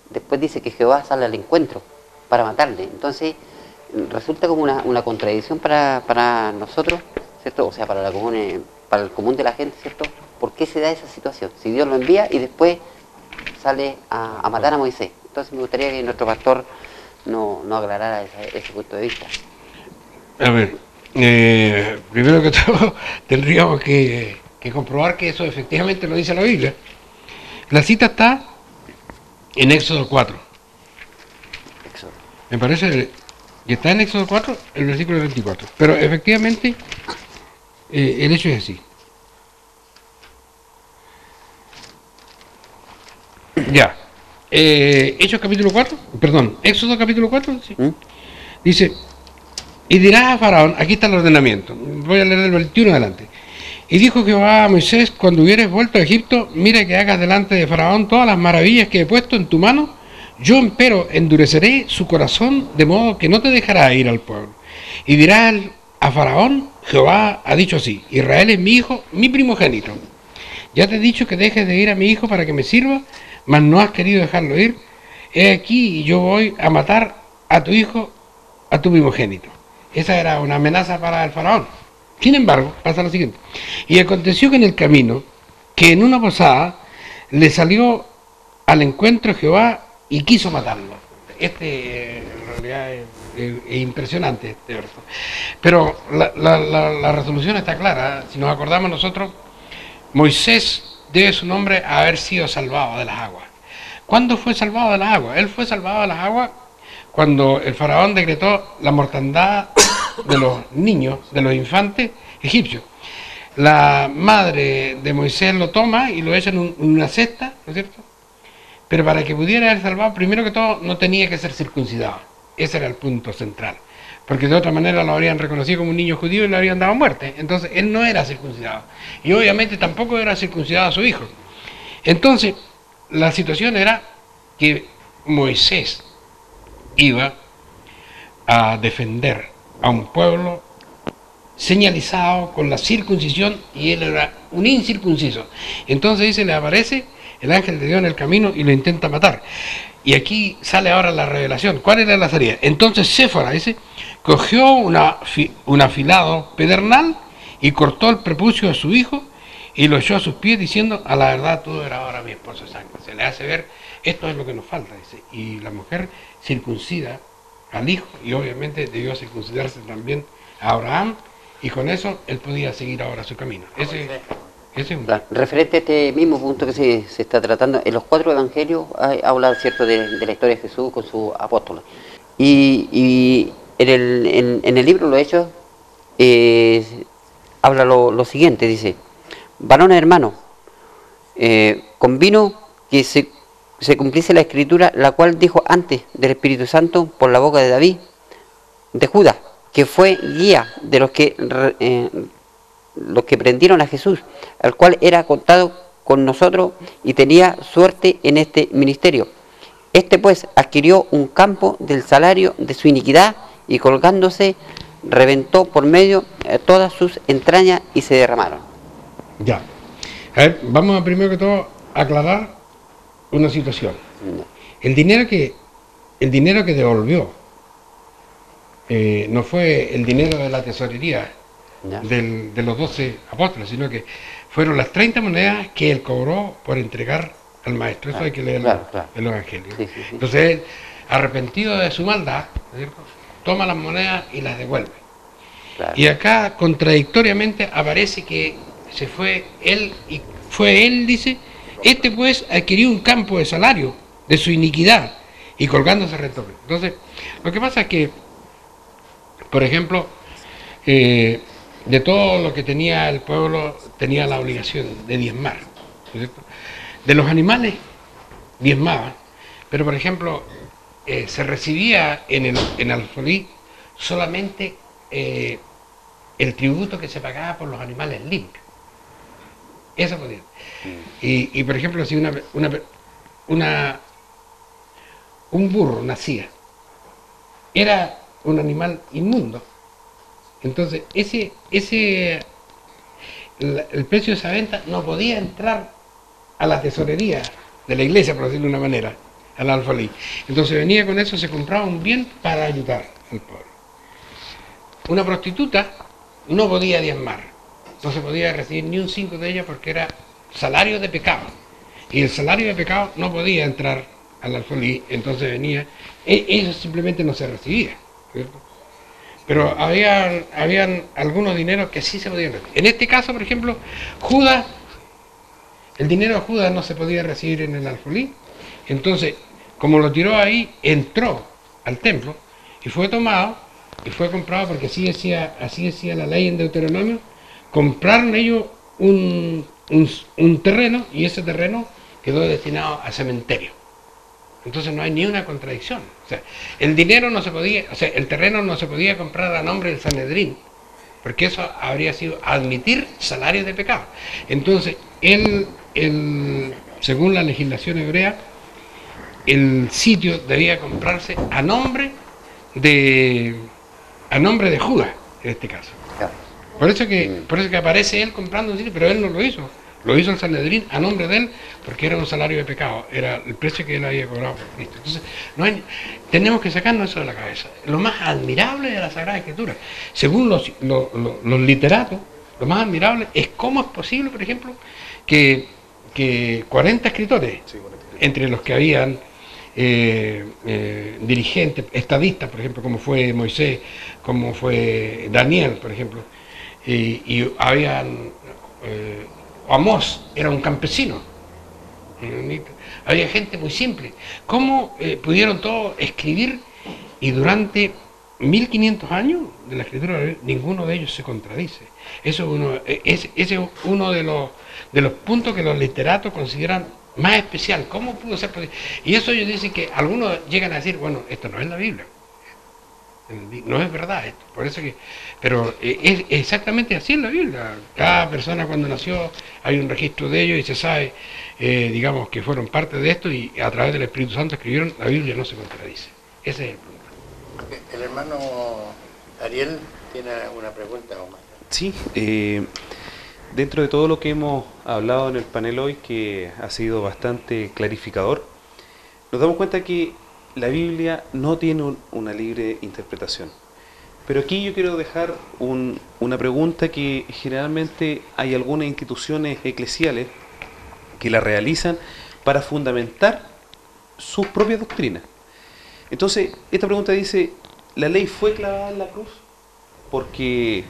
después dice que Jehová sale al encuentro para matarle. Entonces, resulta como una contradicción para nosotros, ¿cierto?, o sea, para el común de la gente, ¿cierto?, ¿por qué se da esa situación? Si Dios lo envía y después sale a matar a Moisés. Entonces me gustaría que nuestro pastor no aclarara ese punto de vista. A ver, primero que todo tendríamos que comprobar que eso efectivamente lo dice la Biblia. La cita está en Éxodo 4. Me parece que está en Éxodo 4, el versículo 24. Pero efectivamente el hecho es así. Ya. Hechos capítulo 4, perdón, Éxodo capítulo 4, sí. Dice, y dirás a Faraón, aquí está el ordenamiento, voy a leer del 21 adelante. Y dijo Jehová a Moisés, cuando hubieres vuelto a Egipto, mira que hagas delante de Faraón todas las maravillas que he puesto en tu mano, yo empero endureceré su corazón, de modo que no te dejará ir al pueblo. Y dirás a Faraón, Jehová ha dicho así, Israel es mi hijo, mi primogénito. Ya te he dicho que dejes de ir a mi hijo para que me sirva, mas no has querido dejarlo ir. He aquí y yo voy a matar a tu hijo, a tu primogénito. Esa era una amenaza para el faraón. Sin embargo, pasa lo siguiente. Y aconteció que en el camino, que en una posada, le salió al encuentro Jehová y quiso matarlo. En realidad es impresionante este verso. Pero la resolución está clara. Si nos acordamos nosotros, Moisés debe su nombre a haber sido salvado de las aguas. ¿Cuándo fue salvado de las aguas? Él fue salvado de las aguas cuando el faraón decretó la mortandad de los niños, de los infantes egipcios. La madre de Moisés lo toma y lo echa en una cesta, ¿no es cierto? Pero para que pudiera ser salvado, primero que todo, no tenía que ser circuncidado. Ese era el punto central. Porque de otra manera lo habrían reconocido como un niño judío y le habrían dado muerte. Entonces, él no era circuncidado. Y obviamente tampoco era circuncidado a su hijo. Entonces, la situación era que Moisés iba a defender a un pueblo señalizado con la circuncisión y él era un incircunciso. Entonces dice, le aparece el ángel de Dios en el camino y lo intenta matar. Y aquí sale ahora la revelación. ¿Cuál era la salida? Entonces Séfora, dice, cogió un afilado pedernal y cortó el prepucio de su hijo y lo echó a sus pies diciendo, a la verdad tú eras ahora mi esposo de sangre. Se le hace ver, esto es lo que nos falta, dice. Y la mujer circuncida al hijo y obviamente debió circuncidarse también a Abraham y con eso él podía seguir ahora su camino. Ese es un... Referente a este mismo punto que se está tratando, en los 4 evangelios habla, ¿cierto?, de la historia de Jesús con sus apóstoles. Y en el libro Los Hechos habla lo siguiente, dice, varones hermanos, convino que se cumpliese la escritura, la cual dijo antes del Espíritu Santo por la boca de David, de Judas, que fue guía de los que prendieron a Jesús, al cual era contado con nosotros y tenía suerte en este ministerio. Este pues adquirió un campo del salario de su iniquidad y colgándose reventó por medio todas sus entrañas y se derramaron. Ya. A ver, vamos a primero que todo aclarar una situación. El dinero que devolvió no fue el dinero de la tesorería de los 12 apóstoles, sino que fueron las 30 monedas que él cobró por entregar al maestro. Eso hay que leer el Evangelio. Sí, sí, sí. Entonces él, arrepentido de su maldad, ¿cierto?, toma las monedas y las devuelve. Claro. Y acá contradictoriamente aparece que se fue él, y fue él, dice, este pues adquirió un campo de salario de su iniquidad y colgándose rentó. Entonces, lo que pasa es que, por ejemplo, de todo lo que tenía el pueblo, tenía la obligación de diezmar, ¿no es cierto? De los animales diezmaban, pero por ejemplo, se recibía en alfolí solamente el tributo que se pagaba por los animales limpios. Eso podía. Y por ejemplo, si un burro nacía, era un animal inmundo. Entonces, el precio de esa venta no podía entrar a la tesorería de la iglesia, por decirlo de una manera, al alfolí. Entonces venía con eso, se compraba un bien para ayudar al pueblo. Una prostituta no podía diezmar, no se podía recibir ni un 5 de ella porque era salario de pecado. Y el salario de pecado no podía entrar al alfolí, entonces venía, eso simplemente no se recibía, ¿cierto? Pero habían algunos dineros que sí se podían recibir. En este caso, por ejemplo, Judas, el dinero de Judas no se podía recibir en el alfolí, entonces, como lo tiró ahí, entró al templo y fue tomado y fue comprado, porque así decía la ley en Deuteronomio. Compraron ellos un terreno y ese terreno quedó destinado a cementerio. Entonces no hay ni una contradicción. O sea, el dinero no se podía, o sea, el terreno no se podía comprar a nombre del Sanedrín, porque eso habría sido admitir salario de pecado. Entonces, según la legislación hebrea, el sitio debía comprarse a nombre de Judas, en este caso. Por eso que aparece él comprando un sitio, pero él no lo hizo. Lo hizo el Sanedrín a nombre de él, porque era un salario de pecado, era el precio que él había cobrado por Cristo. Entonces, tenemos que sacarnos eso de la cabeza. Lo más admirable de la Sagrada Escritura, según los literatos, lo más admirable es cómo es posible, por ejemplo, que 40 escritores, entre los que habían dirigentes, estadistas, por ejemplo, como fue Moisés, como fue Daniel, por ejemplo, y habían Amós, era un campesino, había gente muy simple. ¿Cómo pudieron todos escribir y durante 1500 años de la escritura ninguno de ellos se contradice? Ese es uno de los puntos que los literatos consideran más especial. ¿Cómo pudo ser posible? Y eso ellos dicen que algunos llegan a decir, bueno, esto no es la Biblia, no es verdad esto, por eso que, pero es exactamente así en la Biblia. Cada persona cuando nació hay un registro de ellos y se sabe, digamos, que fueron parte de esto y a través del Espíritu Santo escribieron. La Biblia no se contradice. Ese es el punto. El hermano Ariel tiene una pregunta o más. Sí, dentro de todo lo que hemos hablado en el panel hoy, que ha sido bastante clarificador, nos damos cuenta que la Biblia no tiene una libre interpretación. Pero aquí yo quiero dejar una pregunta que generalmente hay algunas instituciones eclesiales que la realizan para fundamentar sus propias doctrinas. Entonces, esta pregunta dice, ¿la ley fue clavada en la cruz? Porque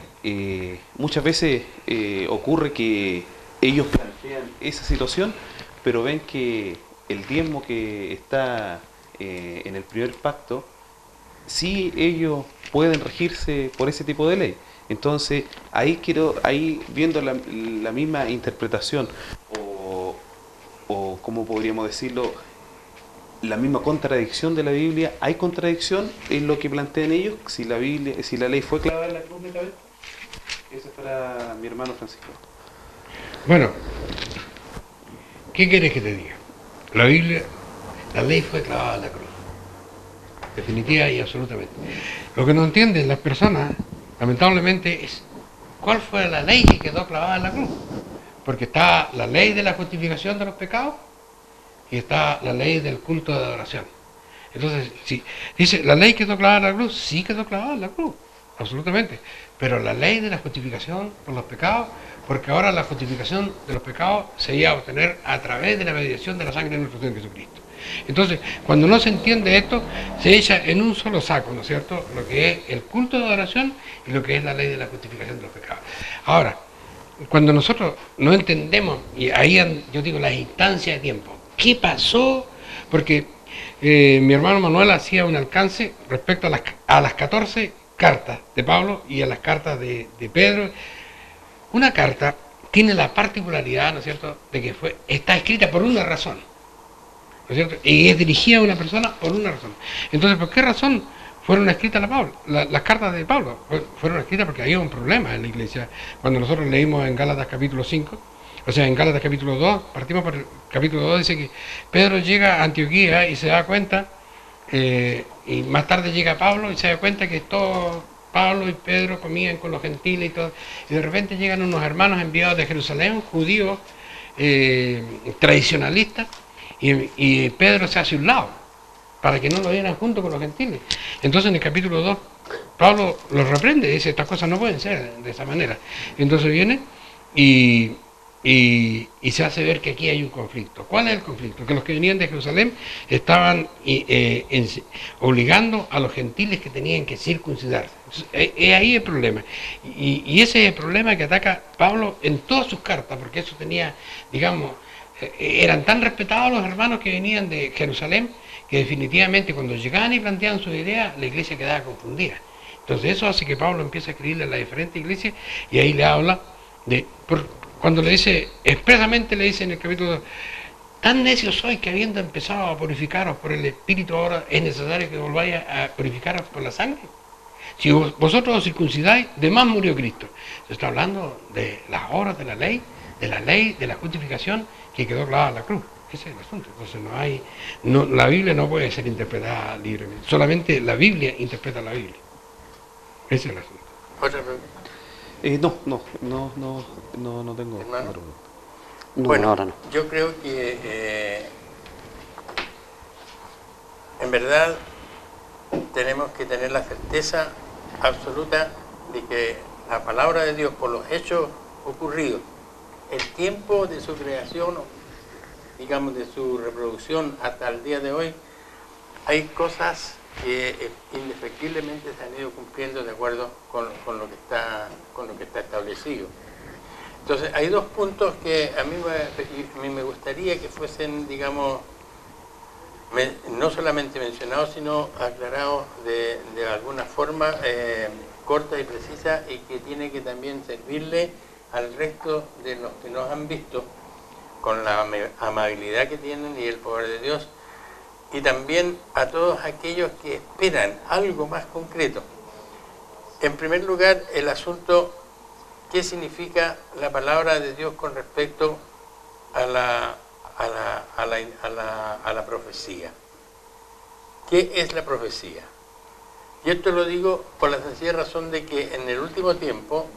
muchas veces ocurre que ellos plantean esa situación, pero ven que el diezmo que está en el primer pacto, sí ellos pueden regirse por ese tipo de ley. Entonces, ahí viendo la misma interpretación, o como podríamos decirlo, la misma contradicción de la Biblia, ¿hay contradicción en lo que plantean ellos? Si la ley fue clavada en la cruz de la vez. Eso es para mi hermano Francisco. Bueno, ¿qué quieres que te diga? La ley fue clavada en la cruz, definitiva y absolutamente. Lo que no entienden las personas lamentablemente, es cuál fue la ley que quedó clavada en la cruz. Porque está la ley de la justificación de los pecados y está la ley del culto de adoración. Entonces, si dice, la ley quedó clavada en la cruz, sí quedó clavada en la cruz, absolutamente. Pero la ley de la justificación por los pecados, porque ahora la justificación de los pecados se iba a obtener a través de la mediación de la sangre de nuestro Señor Jesucristo. Entonces, cuando no se entiende esto, se echa en un solo saco, ¿no es cierto?, lo que es el culto de adoración y lo que es la ley de la justificación de los pecados. Ahora, cuando nosotros no entendemos, y ahí yo digo las instancias de tiempo, ¿qué pasó? Porque mi hermano Manuel hacía un alcance respecto a las 14 cartas de Pablo y a las cartas de Pedro. Una carta tiene la particularidad, ¿no es cierto?, de que está escrita por una razón, ¿no es cierto?, y es dirigida a una persona por una razón. Entonces, ¿por qué razón fueron escritas las cartas de Pablo? Fueron escritas porque había un problema en la iglesia. Cuando nosotros leímos en Gálatas capítulo 5, o sea, en Gálatas capítulo 2, partimos por el capítulo 2, dice que Pedro llega a Antioquía y se da cuenta, y más tarde llega Pablo y se da cuenta que Pablo y Pedro comían con los gentiles y todo, y de repente llegan unos hermanos enviados de Jerusalén, judíos, tradicionalistas, y Pedro se hace un lado, para que no lo vieran junto con los gentiles. Entonces en el capítulo 2, Pablo los reprende, dice, estas cosas no pueden ser de esa manera. Entonces viene y se hace ver que aquí hay un conflicto. ¿Cuál es el conflicto? Que los que venían de Jerusalén estaban obligando a los gentiles que tenían que circuncidarse. Es ahí el problema. Y ese es el problema que ataca Pablo en todas sus cartas, porque eso tenía, digamos, eran tan respetados los hermanos que venían de Jerusalén, que definitivamente cuando llegaban y planteaban sus ideas, la iglesia quedaba confundida. Entonces eso hace que Pablo empiece a escribirle a las diferentes iglesias, y ahí le habla de... Cuando le dice, expresamente le dice en el capítulo 2, tan necios sois que habiendo empezado a purificaros por el Espíritu, ahora es necesario que volváis a purificaros por la sangre. Si vosotros os circuncidáis, de más murió Cristo. Se está hablando de las obras de la ley, de la justificación que quedó clavada en la cruz. Ese es el asunto. Entonces la Biblia no puede ser interpretada libremente. Solamente la Biblia interpreta la Biblia. Ese es el asunto. ¿Otra pregunta? No tengo. Hermano. Bueno, ahora no. Yo creo que en verdad tenemos que tener la certeza absoluta de que la palabra de Dios, por los hechos ocurridos, el tiempo de su creación, digamos de su reproducción hasta el día de hoy, hay cosas que indefectiblemente se han ido cumpliendo de acuerdo con lo que está establecido. Entonces hay dos puntos que a mí me gustaría que fuesen, digamos, no solamente mencionados, sino aclarados de alguna forma corta y precisa, y que tiene que también servirle al resto de los que nos han visto con la amabilidad que tienen y el poder de Dios, y también a todos aquellos que esperan algo más concreto. En primer lugar, el asunto, ¿qué significa la palabra de Dios con respecto a la profecía? ¿Qué es la profecía? Y esto lo digo por la sencilla razón de que en el último tiempo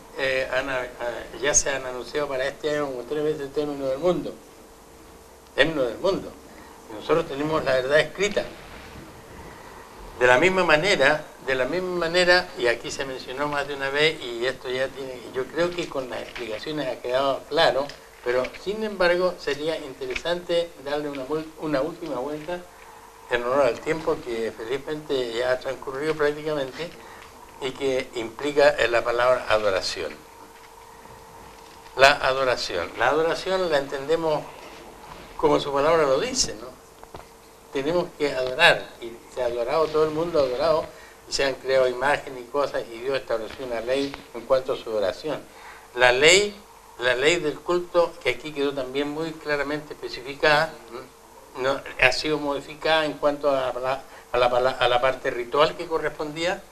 ya se han anunciado para este año como 3 veces el término del mundo. Término del mundo. Y nosotros tenemos la verdad escrita. De la misma manera, y aquí se mencionó más de una vez, y esto ya tiene, yo creo que con las explicaciones ha quedado claro, pero sin embargo sería interesante darle una última vuelta en honor al tiempo que felizmente ya ha transcurrido prácticamente, y que implica la palabra adoración. La adoración la entendemos como su palabra lo dice, ¿no? Tenemos que adorar, y se ha adorado, todo el mundo ha adorado, y se han creado imágenes y cosas, y Dios estableció una ley en cuanto a su oración. La ley del culto, que aquí quedó también muy claramente especificada, no ha sido modificada en cuanto a la parte ritual que correspondía,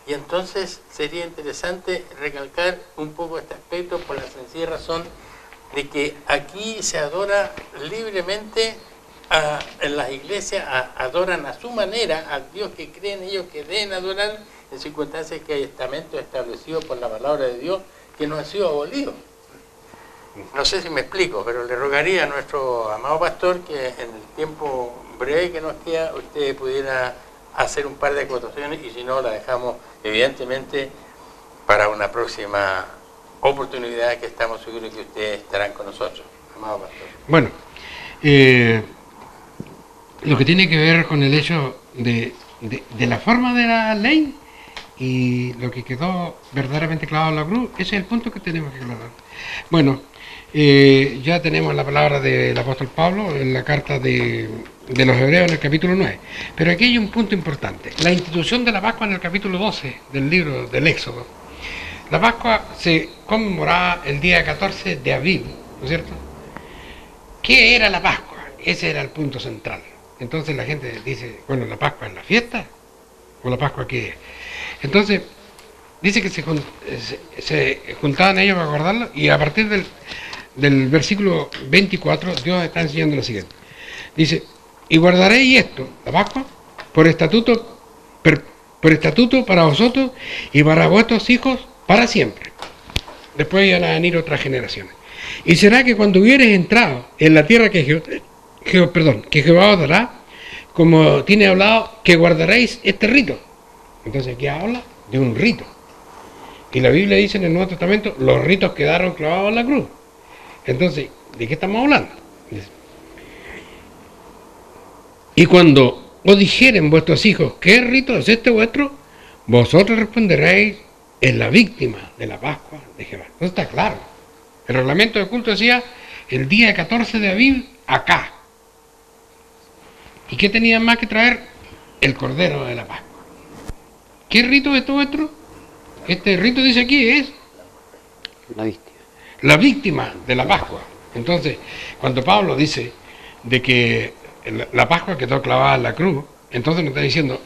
y entonces sería interesante recalcar un poco este aspecto por la sencilla razón de que aquí se adora libremente. En las iglesias adoran a su manera al Dios que creen ellos que deben adorar, en circunstancias que hay estamentos establecidos por la palabra de Dios que no han sido abolidos. No sé si me explico, pero le rogaría a nuestro amado pastor que en el tiempo breve que nos queda usted pudiera hacer un par de acotaciones, y si no la dejamos evidentemente para una próxima oportunidad que estamos seguros que ustedes estarán con nosotros, amado pastor. Bueno, lo que tiene que ver con el hecho de la forma de la ley y lo que quedó verdaderamente clavado en la cruz, ese es el punto que tenemos que aclarar. Bueno, ya tenemos la palabra del apóstol Pablo en la carta de los Hebreos en el capítulo 9, pero aquí hay un punto importante, la institución de la Pascua en el capítulo 12 del libro del Éxodo. La Pascua se conmemoraba el día 14 de Aviv, ¿no es cierto? ¿Qué era la Pascua? Ese era el punto central. Entonces la gente dice, bueno, ¿la Pascua es la fiesta? ¿O la Pascua qué es? Entonces, dice que se juntaban ellos para acordarlo, y a partir del versículo 24, Dios está enseñando lo siguiente. Dice, y guardaréis esto, la Pascua, por estatuto para vosotros y para vuestros hijos para siempre. Después iban a venir otras generaciones. Y será que cuando hubieres entrado en la tierra que Jehová os dará, como tiene hablado, que guardaréis este rito. Entonces aquí habla de un rito. Y la Biblia dice en el Nuevo Testamento, los ritos quedaron clavados en la cruz. Entonces, ¿de qué estamos hablando? Y cuando os dijeren vuestros hijos, ¿qué rito es este vuestro? Vosotros responderéis, es la víctima de la Pascua de Jehová. Entonces está claro. El reglamento de culto decía, el día 14 de Aviv, acá. ¿Y qué tenían más que traer? El cordero de la Pascua. ¿Qué rito es esto vuestro? Este rito dice aquí es la víctima de la Pascua. Entonces, cuando Pablo dice de que la Pascua quedó clavada en la cruz, entonces nos está diciendo,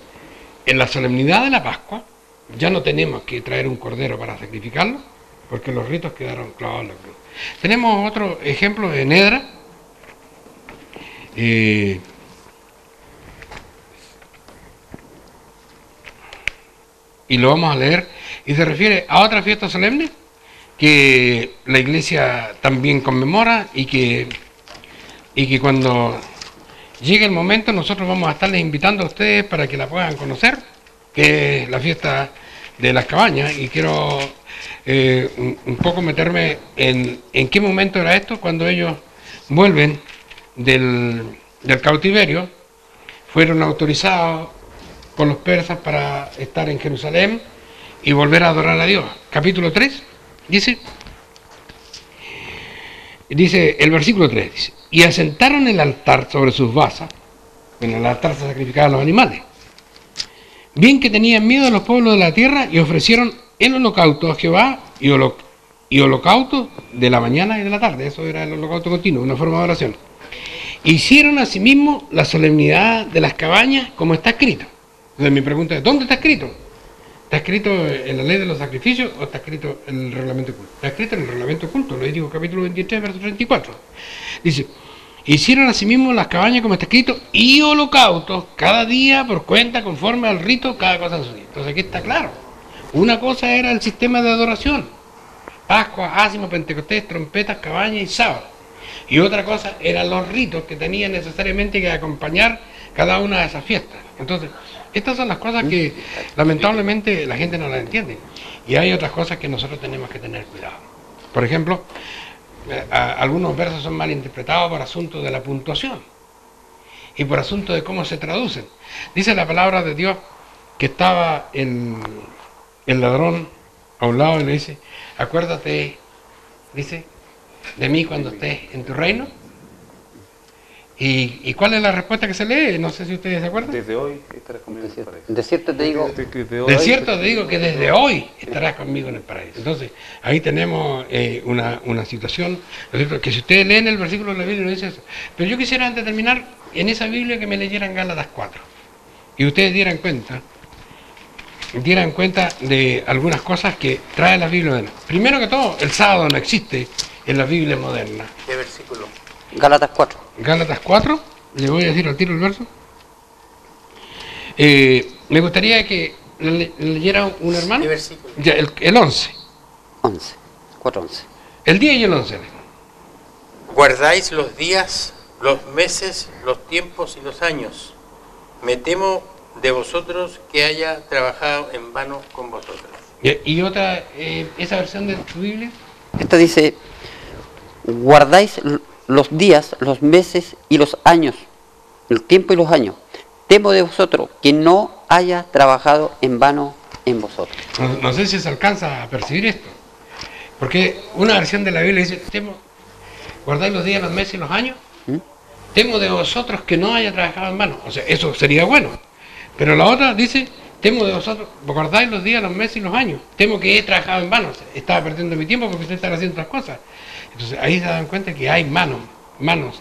en la solemnidad de la Pascua ya no tenemos que traer un cordero para sacrificarlo, porque los ritos quedaron clavados en la cruz. Tenemos otro ejemplo en Edra, y lo vamos a leer, y se refiere a otra fiesta solemne que la iglesia también conmemora, y que cuando llegue el momento nosotros vamos a estarles invitando a ustedes para que la puedan conocer, que es la fiesta de las cabañas. Y quiero un poco meterme en qué momento era esto, cuando ellos vuelven del cautiverio, fueron autorizados por los persas para estar en Jerusalén y volver a adorar a Dios. Capítulo 3 dice el versículo 3, dice, y asentaron el altar sobre sus basas. En el altar se sacrificaban los animales, bien que tenían miedo a los pueblos de la tierra, y ofrecieron el holocausto a Jehová y holocausto de la mañana y de la tarde. Eso era el holocausto continuo, una forma de oración. Hicieron asimismo la solemnidad de las cabañas, como está escrito. Entonces mi pregunta es, ¿dónde está escrito? ¿Está escrito en la ley de los sacrificios o está escrito en el reglamento culto? Está escrito en el reglamento culto, Levítico capítulo 23, verso 34. Dice, hicieron asimismo las cabañas como está escrito, y holocaustos cada día por cuenta conforme al rito, cada cosa en su día. Entonces aquí está claro. Una cosa era el sistema de adoración, Pascua, Ácimo, Pentecostés, trompetas, cabañas y sábado. Y otra cosa eran los ritos que tenían necesariamente que acompañar cada una de esas fiestas. Entonces, estas son las cosas que lamentablemente la gente no las entiende. Y hay otras cosas que nosotros tenemos que tener cuidado. Por ejemplo, algunos versos son mal interpretados por asunto de la puntuación y por asunto de cómo se traducen. Dice la palabra de Dios que estaba el ladrón a un lado y le dice, acuérdate, dice, de mí cuando estés en tu reino. ¿Y cuál es la respuesta que se lee? No sé si ustedes se acuerdan. Desde hoy estarás conmigo en el paraíso. De cierto te digo, te digo que desde hoy estarás conmigo en el paraíso. Entonces, ahí tenemos una situación, ¿no es cierto?, que si ustedes leen el versículo de la Biblia no dice eso. Pero yo quisiera antes de terminar en esa Biblia que me leyeran Gálatas 4. Y ustedes dieran cuenta de algunas cosas que trae la Biblia moderna. Primero que todo, el sábado no existe en la Biblia moderna. ¿Qué versículo? Gálatas 4. Gálatas 4, le voy a decir al tiro el verso. Me gustaría que leyera un hermano? ¿Qué versículo? Ya, el 11. 11, 4:11. El 10 y el 11. Guardáis los días, los meses, los tiempos y los años. Me temo de vosotros que haya trabajado en vano con vosotros. ¿Y otra, esa versión de tu Biblia? Esta dice, guardáis los días, los meses y los años, el tiempo y los años. Temo de vosotros que no haya trabajado en vano en vosotros. No sé si se alcanza a percibir esto. Porque una versión de la Biblia dice, guardáis los días, los meses y los años. Temo de vosotros que no haya trabajado en vano. O sea, eso sería bueno. Pero la otra dice, temo de vosotros, guardáis los días, los meses y los años. Temo que he trabajado en vano. O sea, estaba perdiendo mi tiempo porque ustedes están haciendo otras cosas. Entonces ahí se dan cuenta que hay manos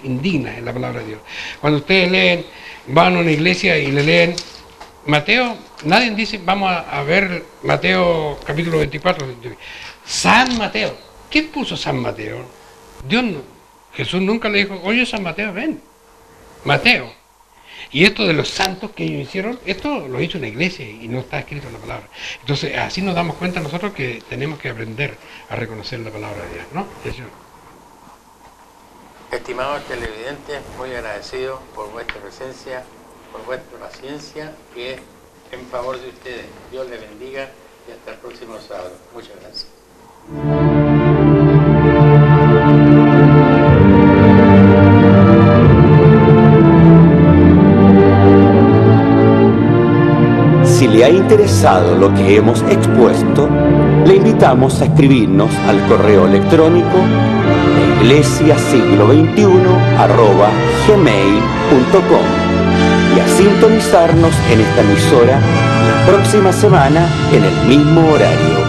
indignas en la palabra de Dios. Cuando ustedes leen, van a una iglesia y le leen Mateo, nadie dice, vamos a ver Mateo capítulo 24. San Mateo. ¿Quién puso San Mateo? Dios no. Jesús nunca le dijo, oye San Mateo, ven. Mateo. Y esto de los santos que ellos hicieron, esto lo hizo una iglesia y no está escrito en la palabra. Entonces así nos damos cuenta nosotros que tenemos que aprender a reconocer la palabra de Dios, ¿no? Eso. Estimados televidentes, muy agradecido por vuestra presencia, por vuestra paciencia, que es en favor de ustedes. Dios les bendiga y hasta el próximo sábado. Muchas gracias. Si le ha interesado lo que hemos expuesto, le invitamos a escribirnos al correo electrónico iglesiasiglo21@gmail.com y a sintonizarnos en esta emisora la próxima semana en el mismo horario.